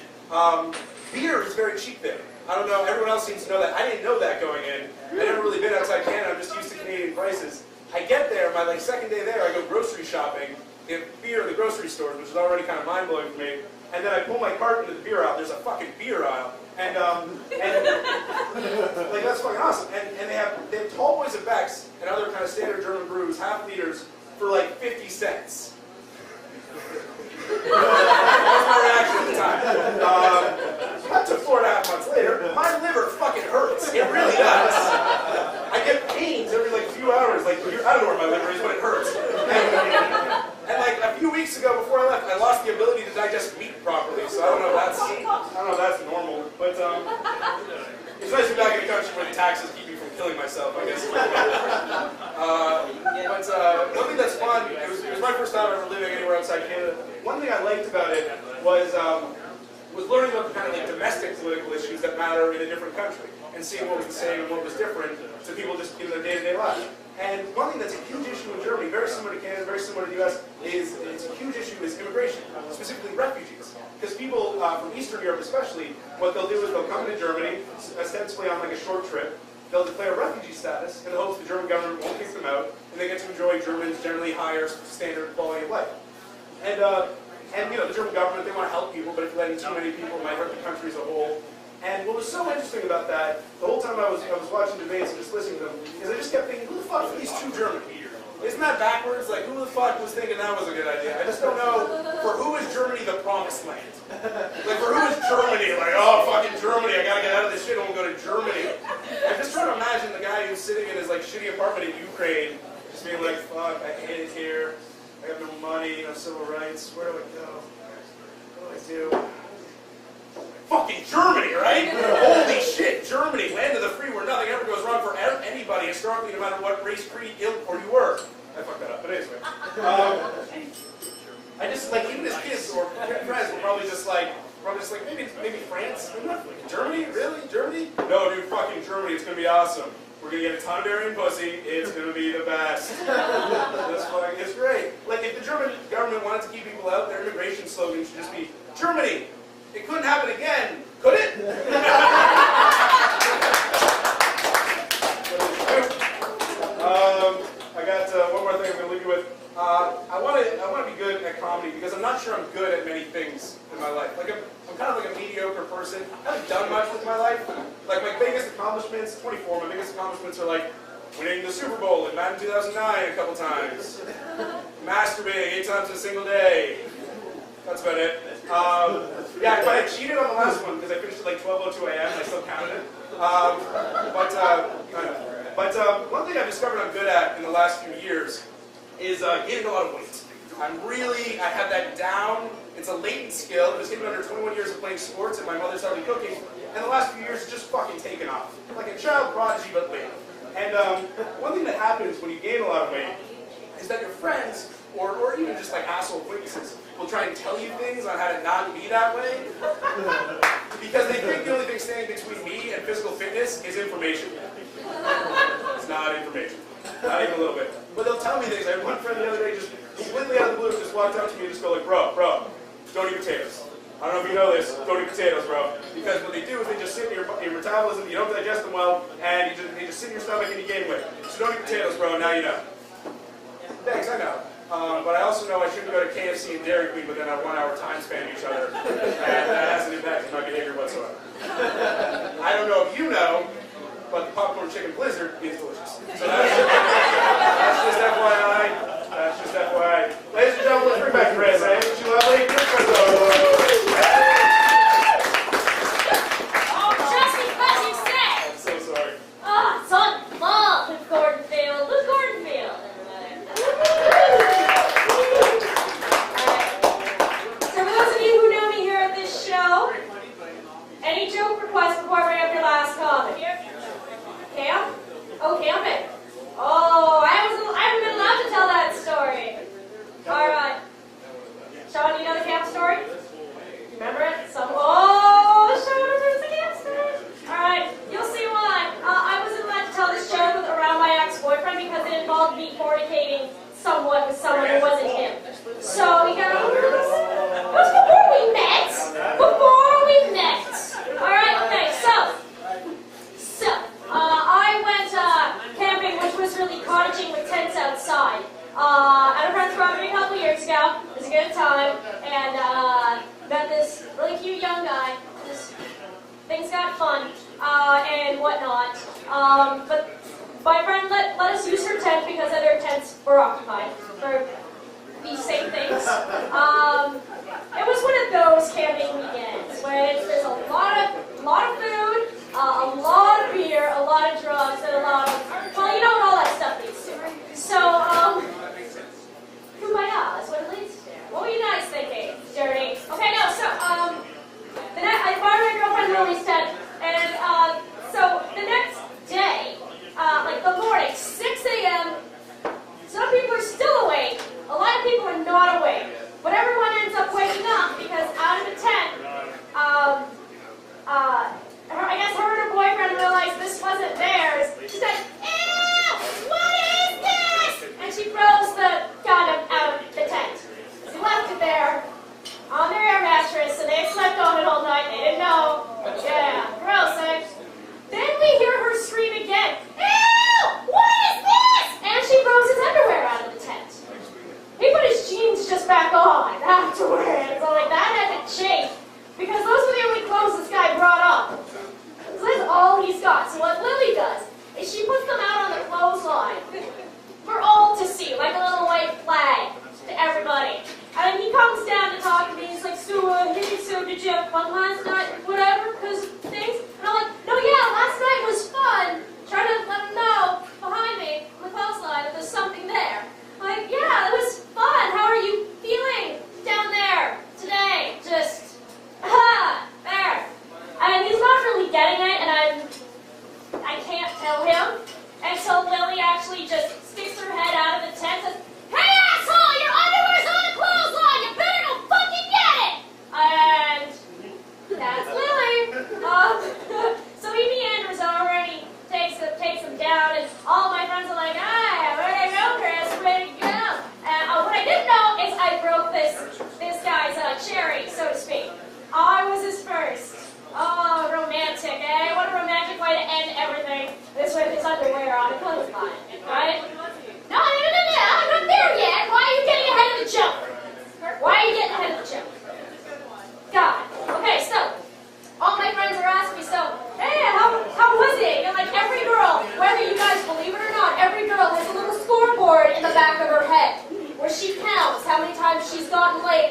Beer is very cheap there. I don't know. Everyone else seems to know that. I didn't know that going in. I've never really been outside Canada. I'm just used to Canadian prices. I get there, my second day there, I go grocery shopping, get beer in the grocery stores, which is already kind of mind-blowing for me. And then I pull my cart into the beer aisle. There's a fucking beer aisle. And like, that's fucking awesome. And they have Tall Boys of Beck's and other kind of standard German brews, half liters, for like 50 cents. That was my reaction at the time. Cut to 4.5 months later, my liver fucking hurts. It really does. I get pains every like few hours. Like, I don't know where my liver is, but it hurts. And like a few weeks ago, before I left, I lost the ability to digest meat properly. So I don't know if that's normal. But it's nice to be back in a country where the taxes keep me from killing myself, I guess. But one thing that's fun, it was my first time ever living anywhere outside Canada. One thing I liked about it was learning about the kind of like domestic political issues that matter in a different country, and seeing what was the same and what was different to people just in their day-to-day lives. And one thing that's a huge issue in Germany, very similar to Canada, very similar to the US, is it's a huge issue is immigration, specifically refugees. Because people from Eastern Europe especially, what they'll do is they'll come to Germany, ostensibly on like a short trip, they'll declare refugee status in the hopes the German government won't kick them out, and they get to enjoy Germany's generally higher standard quality of life. And you know, the German government, they want to help people, but if you let in too many people, it might hurt the country as a whole. And what was so interesting about that, the whole time I was watching debates and just listening to them, is I just kept thinking, who the fuck are these two Germans? Isn't that backwards? Like, who the fuck was thinking that was a good idea? I just don't know. For who is Germany the promised land? Like, for who is Germany? Like, oh, fucking Germany, I gotta get out of this shit, I won't go to Germany. I'm just trying to imagine the guy who's sitting in his, like, shitty apartment in Ukraine, just being like, fuck, I hate it here. I have no money, no civil rights. Where do I go? What do I do? Fucking Germany, right? Holy shit, Germany, land of the free where nothing ever goes wrong for anybody historically, no matter what race, creed, ilk, or you were. I fucked that up, but anyway. I just, like, even as kids or friends were probably just like maybe France? Germany? Really? Germany? No, dude, fucking Germany, it's gonna be awesome. We're gonna get a ton of Aryan pussy, it's gonna be the best. It's great. Like, if the German government wanted to keep people out, their immigration slogan should just be, Germany! It couldn't happen again, could it? I'm not sure I'm good at many things in my life. Like I'm kind of like a mediocre person. I haven't done much with my life. Like my biggest accomplishments, 24, my biggest accomplishments are like winning the Super Bowl in Madden 2009 a couple times. Masturbating 8 times in a single day. That's about it. Yeah, but I cheated on the last one because I finished at like 12:02 a.m. and I still counted it. One thing I've discovered I'm good at in the last few years is gaining a lot of weight. I have that down. It's a latent skill. It was given under 21 years of playing sports and my mother started cooking. And the last few years it's just fucking taken off. Like a child prodigy, but late. And one thing that happens when you gain a lot of weight is that your friends, or even just like asshole acquaintances, will try and tell you things on how to not be that way. Because they think the only thing standing between me and physical fitness is information. It's not information. Not even a little bit. But they'll tell me things. I had one friend the other day just completely out of the blue just walked up to me and just go like, bro, don't eat potatoes. I don't know if you know this, don't eat potatoes, bro. Because what they do is they just sit in your metabolism, you don't digest them well, and they just sit in your stomach and you gain weight. So don't eat potatoes, bro, now you know. Thanks, I know. But I also know I shouldn't go to KFC and Dairy Queen within a 1 hour time span of each other. And that has an impact on my behavior whatsoever. I don't know if you know, but the popcorn chicken blizzard is delicious. So that's just FYI. That's just FYI. Ladies and gentlemen, let's bring back Brazeau. Ain't she lovely? Oh, just because you said. I'm so sorry. It's on Mom, Luke Gordonfield. Luke Gordonfield. So for those of you who know me here at this show, any joke requests before I bring up your last comment? Camp? Oh, camping. Oh, I haven't been allowed to tell that story. All right. Sean, you know the camp story? Remember it? Oh, Sean, there's the camp story. All right, you'll see why. I wasn't allowed to tell this joke around my ex-boyfriend because it involved me fornicating somewhat with someone who wasn't him. So he got a little nervous. It was before we met. All right, okay, so I went camping, which was really cottaging with tents outside. At a friend's property a couple years ago. It was a good time, and met this really cute young guy. Things got fun and whatnot. But my friend let us use her tent because other tents were occupied for these same things. It was one of those camping weekends where there's a lot of food, a lot of beer, a lot of drugs, and a lot of, well, you know what all that stuff leads to. So, kumbaya is what it leads to. What were you guys thinking, Dirty? Okay, no, so, I borrowed my girlfriend Lily's tent, and, so, the next day, like the morning, 6 a.m., some people are still awake, a lot of people are not awake, but everyone ends up waking up because out of the tent, I guess her and her boyfriend realized this wasn't theirs. She said, "Ew, what is this?" And she froze the condom out of the tent. She left it there on their air mattress, and they slept on it all night. They didn't know. Yeah, gross, eh? Then we hear her scream again, "Ew, what is this?" And she froze his underwear out of the tent. He put his jeans just back on afterwards. So like that had to change. Because those were the only clothes this guy brought up. So that's all he's got. So what Lily does is she puts them out on the clothesline for all to see, like a little white flag to everybody. And he comes down to talk to me. He's like, so did you have fun last night? Whatever, because things. And I'm like, no, yeah, last night was fun. Trying to let him know behind me on the clothesline that there's something there. I'm like, yeah, it was fun. How are you feeling down there today? Just. There. And he's not really getting it, and I can't tell him. And so Lily actually just sticks her head out of the tent and says, "Hey asshole, your underwear's on the clothesline, you better go fucking get it!" And that's Lily. So he meanders over and he takes them down, and all my friends are like, "Ah, where they go, Chris? Where they go?" And what I didn't know is I broke this guy's cherry, so to speak. I was his first. Oh, romantic, eh? What a romantic way to end everything. This with his underwear on a clothesline, right? No, I'm not there yet. Why are you getting ahead of the joke? Why are you getting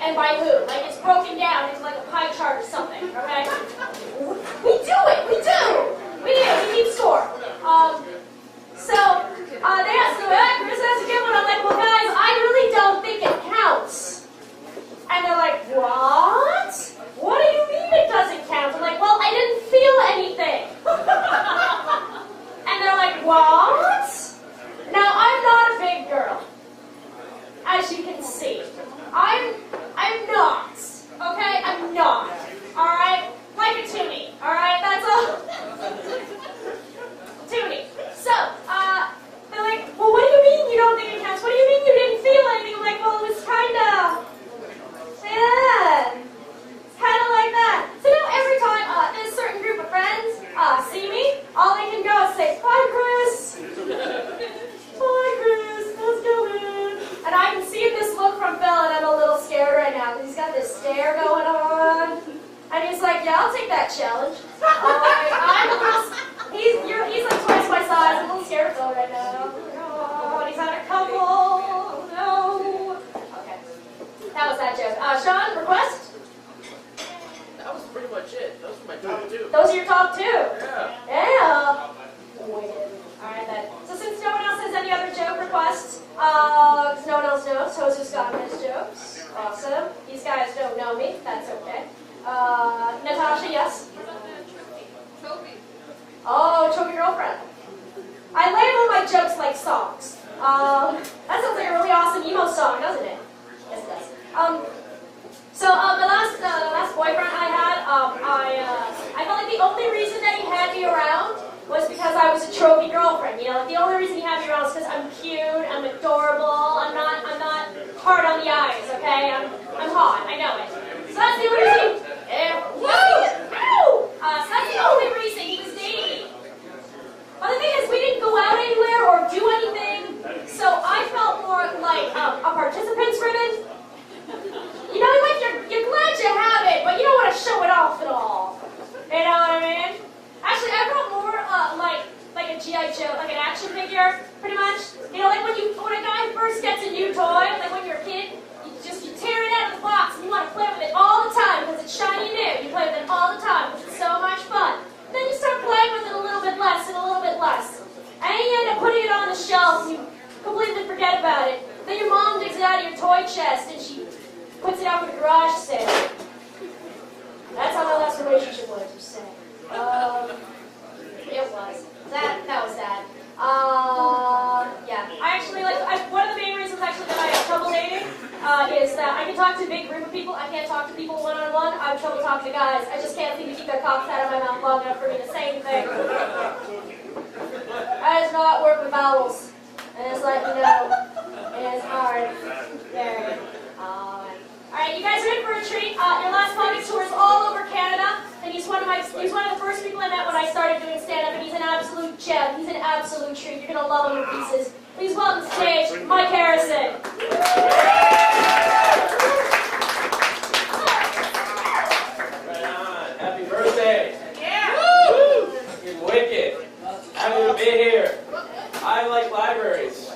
and by who. Like it's broken down into like a pie chart or something, okay? We do it, we do! We keep score. So Chris has a good one. I'm like, well guys, I really don't think it counts. And they're like, what? What do you mean it doesn't count? I'm like, well, I didn't feel anything. And they're like, what? Now, I'm not a big girl, as you can see. I'm not, okay? I'm not, all right? Like a toonie, all right? That's all. Toonie. So, they're like, well, what do you mean you don't think it counts? What do you mean you didn't feel anything? I'm like, well, it was kind of, yeah. Kind of like that. So now every time this certain group of friends see me, all they can go is say, "Hi, Chris." "Hi, Chris. How's it going?" And I can see this look from Phil, and I'm a little scared right now because he's got this stare going on, and he's like, "Yeah, I'll take that challenge." He's like twice my size. I'm a little scared of Phil right now. Oh, and he's had a couple. Oh, no. Okay, that was that joke. Sean, request. That was pretty much it. Those were my top two. Those are your top two? Yeah. Yeah. Alright then. So since no one else has any other joke requests, no one else knows, Josu's got his jokes. Awesome. These guys don't know me. That's okay. Natasha, yes? Trophy. Oh, trophy girlfriend. I label my jokes like songs. That sounds like a really awesome emo song, doesn't it? Yes, it does. So the last boyfriend I had, I felt like the only reason that he had me around was because I was a trophy girlfriend. You know, like the only reason he had me around is because I'm cute, I'm adorable, I'm not hard on the eyes. Okay, I'm hot. I know it. So that's the only reason. So that's the only reason he was dating me. But the thing is, we didn't go out anywhere or do anything, so I felt more like a participant's ribbon. You know, like you're glad you have it, but you don't want to show it off at all. You know what I mean? Actually, I felt more like a G.I. Joe, like an action figure, pretty much. You know, like when a guy first gets a new toy, like when you're a kid, you tear it out of the box and you want to play with it all the time because it's shiny new. You play with it all the time because it's so much fun. Then you start playing with it a little bit less and a little bit less. And you end up putting it on the shelf and you completely forget about it. Then your mom digs it out of your toy chest and she puts it out for the garage sale. That's how my last relationship was, you say. It was. That was that. Yeah. I actually, one of the main reasons actually that I have trouble dating is that I can talk to a big group of people. I can't talk to people one-on-one. I have trouble talking to guys. I just can't seem to keep their cocks out of my mouth long enough for me to say anything. I does not work with vowels. And it's like, you know, it's hard. Very hard. Alright, you guys are in for a treat. Your last comic tour is all over Canada, and he's one of the first people I met when I started doing stand-up, and he's an absolute gem. He's an absolute treat. You're gonna love him to pieces. Please welcome to stage Mike Harrison. Right on. Happy birthday. Yeah. Woo! You're wicked. Happy to be here. I like libraries.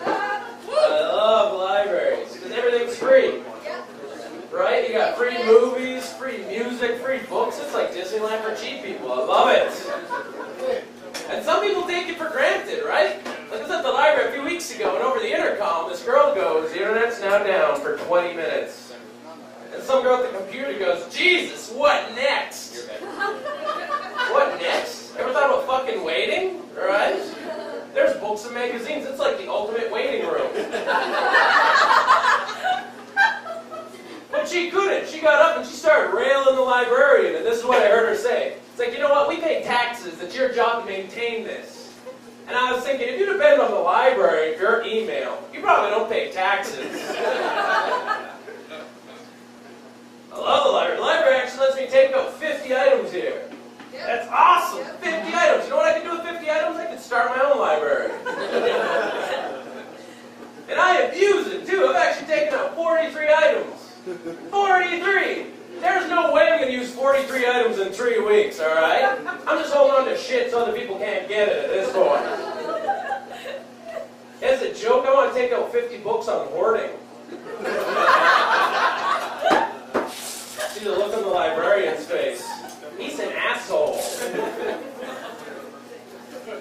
I love libraries because everything's free. Right? You got free movies, free music, free books. It's like Disneyland for cheap people. I love it. And some people take it for granted, right? Like I was at the library a few weeks ago, and over the intercom, this girl goes, "The internet's now down for 20 minutes." And some girl at the computer goes, "Jesus, what next?" What next? Ever thought about fucking waiting? Right? There's books and magazines. It's like the ultimate waiting room. But she couldn't. She got up and she started railing the librarian, and this is what I heard her say. It's like, you know what? We pay taxes. It's your job to maintain this. And I was thinking, if you depend on the library for your email, you probably don't pay taxes. I love the library. The library actually lets me take out 50 items here. That's awesome! 50 items. You know what I can do with 50 items? I can start my own library. And I abuse it, too. I've actually taken out 43 items. 43! There's no way I'm going to use 43 items in 3 weeks, alright? I'm just holding on to shit so other people can't get it at this point. As a joke, I want to take out 50 books on hoarding.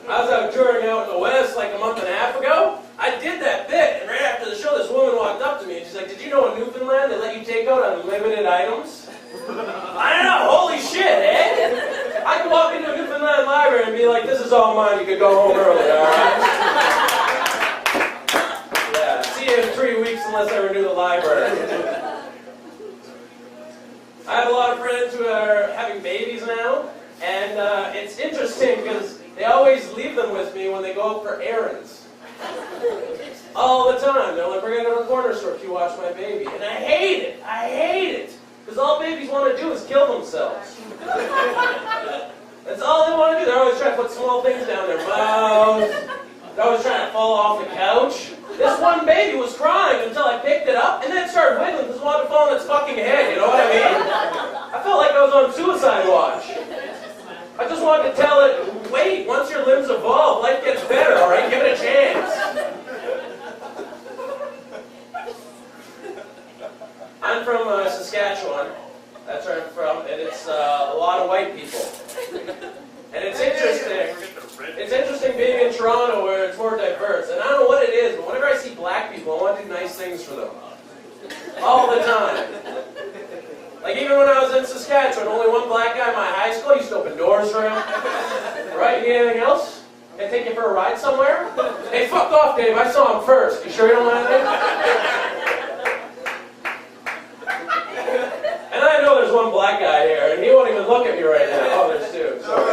I was out touring out in the West like a month and a half ago. I did that bit, and right after the show, this woman walked up to me, and she's like, "Did you know in Newfoundland they let you take out unlimited items?" I don't know, holy shit, eh? I could walk into a Newfoundland library and be like, "This is all mine, you could go home early, alright?" Yeah, see you in 3 weeks unless I renew the library. I have a lot of friends who are having babies now, and it's interesting because they always leave them with me when they go out for errands. All the time. They're like, "We're going to go to the corner store if you watch my baby." And I hate it. I hate it. Because all babies want to do is kill themselves. That's all they want to do. They're always trying to put small things down their mouth. They're always trying to fall off the couch. This one baby was crying until I picked it up, and then it started wiggling because it wanted to fall on its fucking head. You know what I mean? I felt like I was on suicide watch. I just wanted to tell it, wait, once your limbs evolve, life gets better, all right? Give it a chance. I'm from Saskatchewan. That's where I'm from, and it's a lot of white people. And it's interesting. It's interesting being in Toronto where it's more diverse. And I don't know what it is, but whenever I see black people, I want to do nice things for them. All the time. Like even when I was in Saskatchewan, only one black guy in my high school, I used to open doors for him. Right? You need anything else? Can I take you for a ride somewhere? Hey, fuck off, Dave. I saw him first. You sure you don't want anything? And I know there's one black guy here, and he won't even look at me right now. Oh, there's two. Sorry.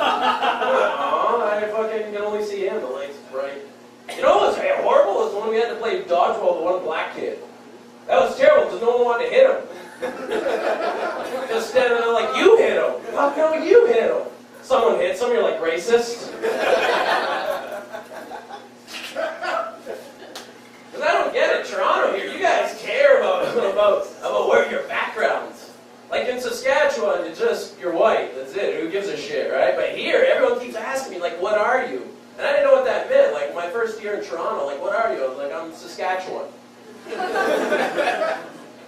Aw, I fucking can only see him. The light's bright. You know what was horrible? Was when we had to play dodgeball with one black kid. That was terrible because no one wanted to hit him. Just standing there like, "You hit him." Fuck no, you hit him. Someone hits him, you're like, "Racist." Because I don't get it. Toronto here, you guys care about where your background's. Like in Saskatchewan, you're white. That's it. Who gives a shit, right? But here, everyone keeps asking me, like, "What are you?" And I didn't know what that meant. Like my first year in Toronto, like, "What are you?" I was like, "I'm Saskatchewan."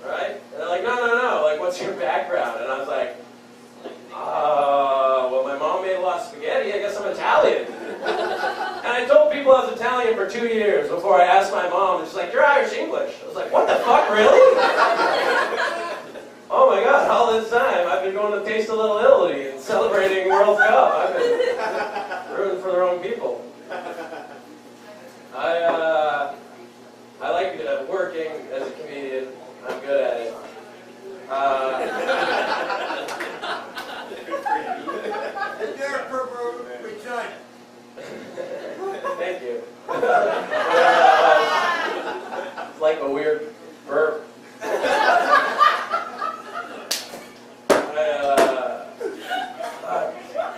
Right? And they're like, no, like, "What's your background?" And I was like, well, my mom made a lot of spaghetti, I guess I'm Italian. And I told people I was Italian for 2 years before I asked my mom, and she's like, "You're Irish English." I was like, "What the fuck, really?" Oh my god, all this time I've been going to Taste a Little Italy and celebrating World Cup. I've been rooting for their own people. I like working as a comedian. I'm good at it. Thank you. It's like a weird burp.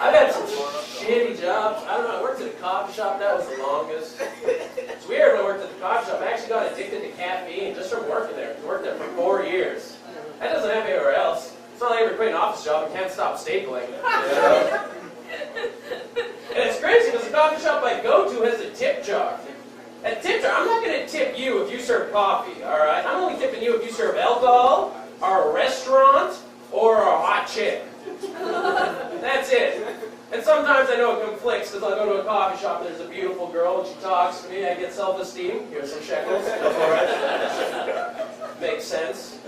I've had some shitty jobs. I don't know, I worked at a coffee shop, that was the longest. It's weird when I worked at the coffee shop. I actually got addicted to caffeine just from working there. I worked there for 4 years. That doesn't happen anywhere else. It's not like you ever quit an office job and can't stop stapling. You know? And it's crazy because the coffee shop I go to has a tip jar. A tip jar, I'm not going to tip you if you serve coffee, alright? I'm only tipping you if you serve alcohol, or a restaurant, or a hot chick. That's it. And sometimes I know it conflicts because I'll go to a coffee shop and there's a beautiful girl and she talks to me, I get self-esteem. Here's some shekels. Makes sense.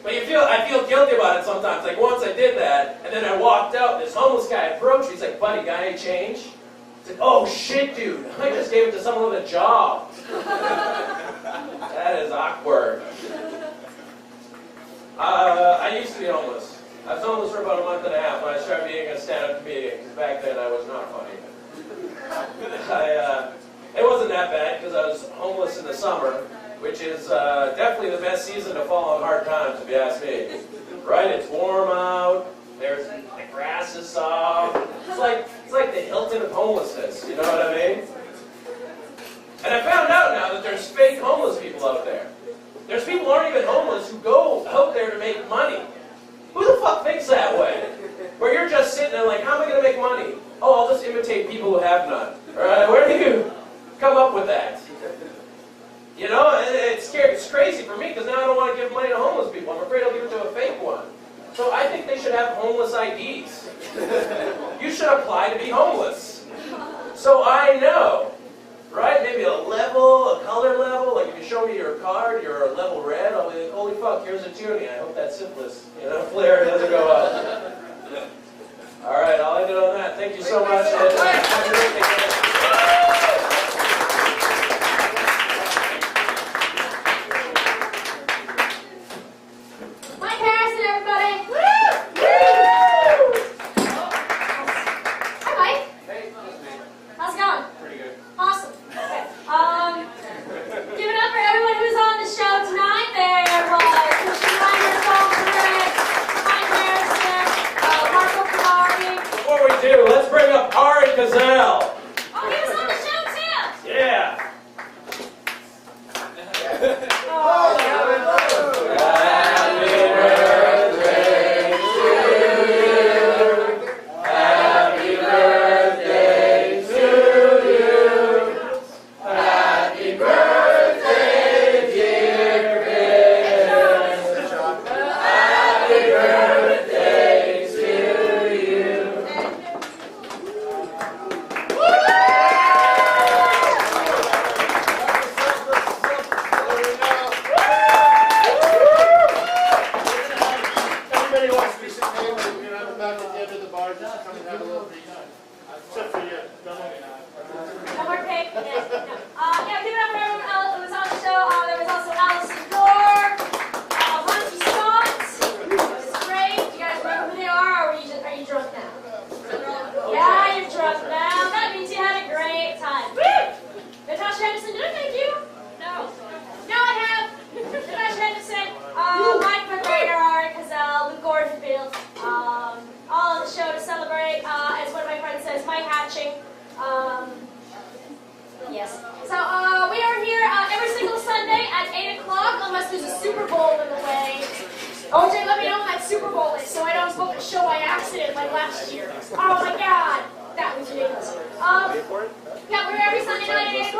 But I feel guilty about it sometimes. Like once I did that, and then I walked out, this homeless guy approached me, he's like, "Buddy, got any change?" He's like, "Oh shit, dude, I just gave it to someone with a job." That is awkward. I used to be homeless. I was homeless for about a month and a half when I started being a stand-up comedian, because back then I was not funny. It wasn't that bad, because I was homeless in the summer, which is definitely the best season to fall on hard times, if you ask me. Right? It's warm out, the grass is soft. It's like the Hilton of homelessness, you know what I mean? And I found out now that there's fake homeless people out there. There's people who aren't even homeless who go out there to make money. Who the fuck thinks that way? Where you're just sitting there like, how am I going to make money? Oh, I'll just imitate people who have none. Alright, where do you come up with that? You know, and it's crazy for me because now I don't want to give money to homeless people. I'm afraid I'll give it to a fake one. So I think they should have homeless IDs. You should apply to be homeless. matching. Yes. So we are here every single Sunday at 8 o'clock, unless there's a Super Bowl in the way. OJ, let me know when that Super Bowl is, so I don't book a show by accident like last year. Oh my God, that was ridiculous. Yeah, we're here every Sunday night at 8 o'clock.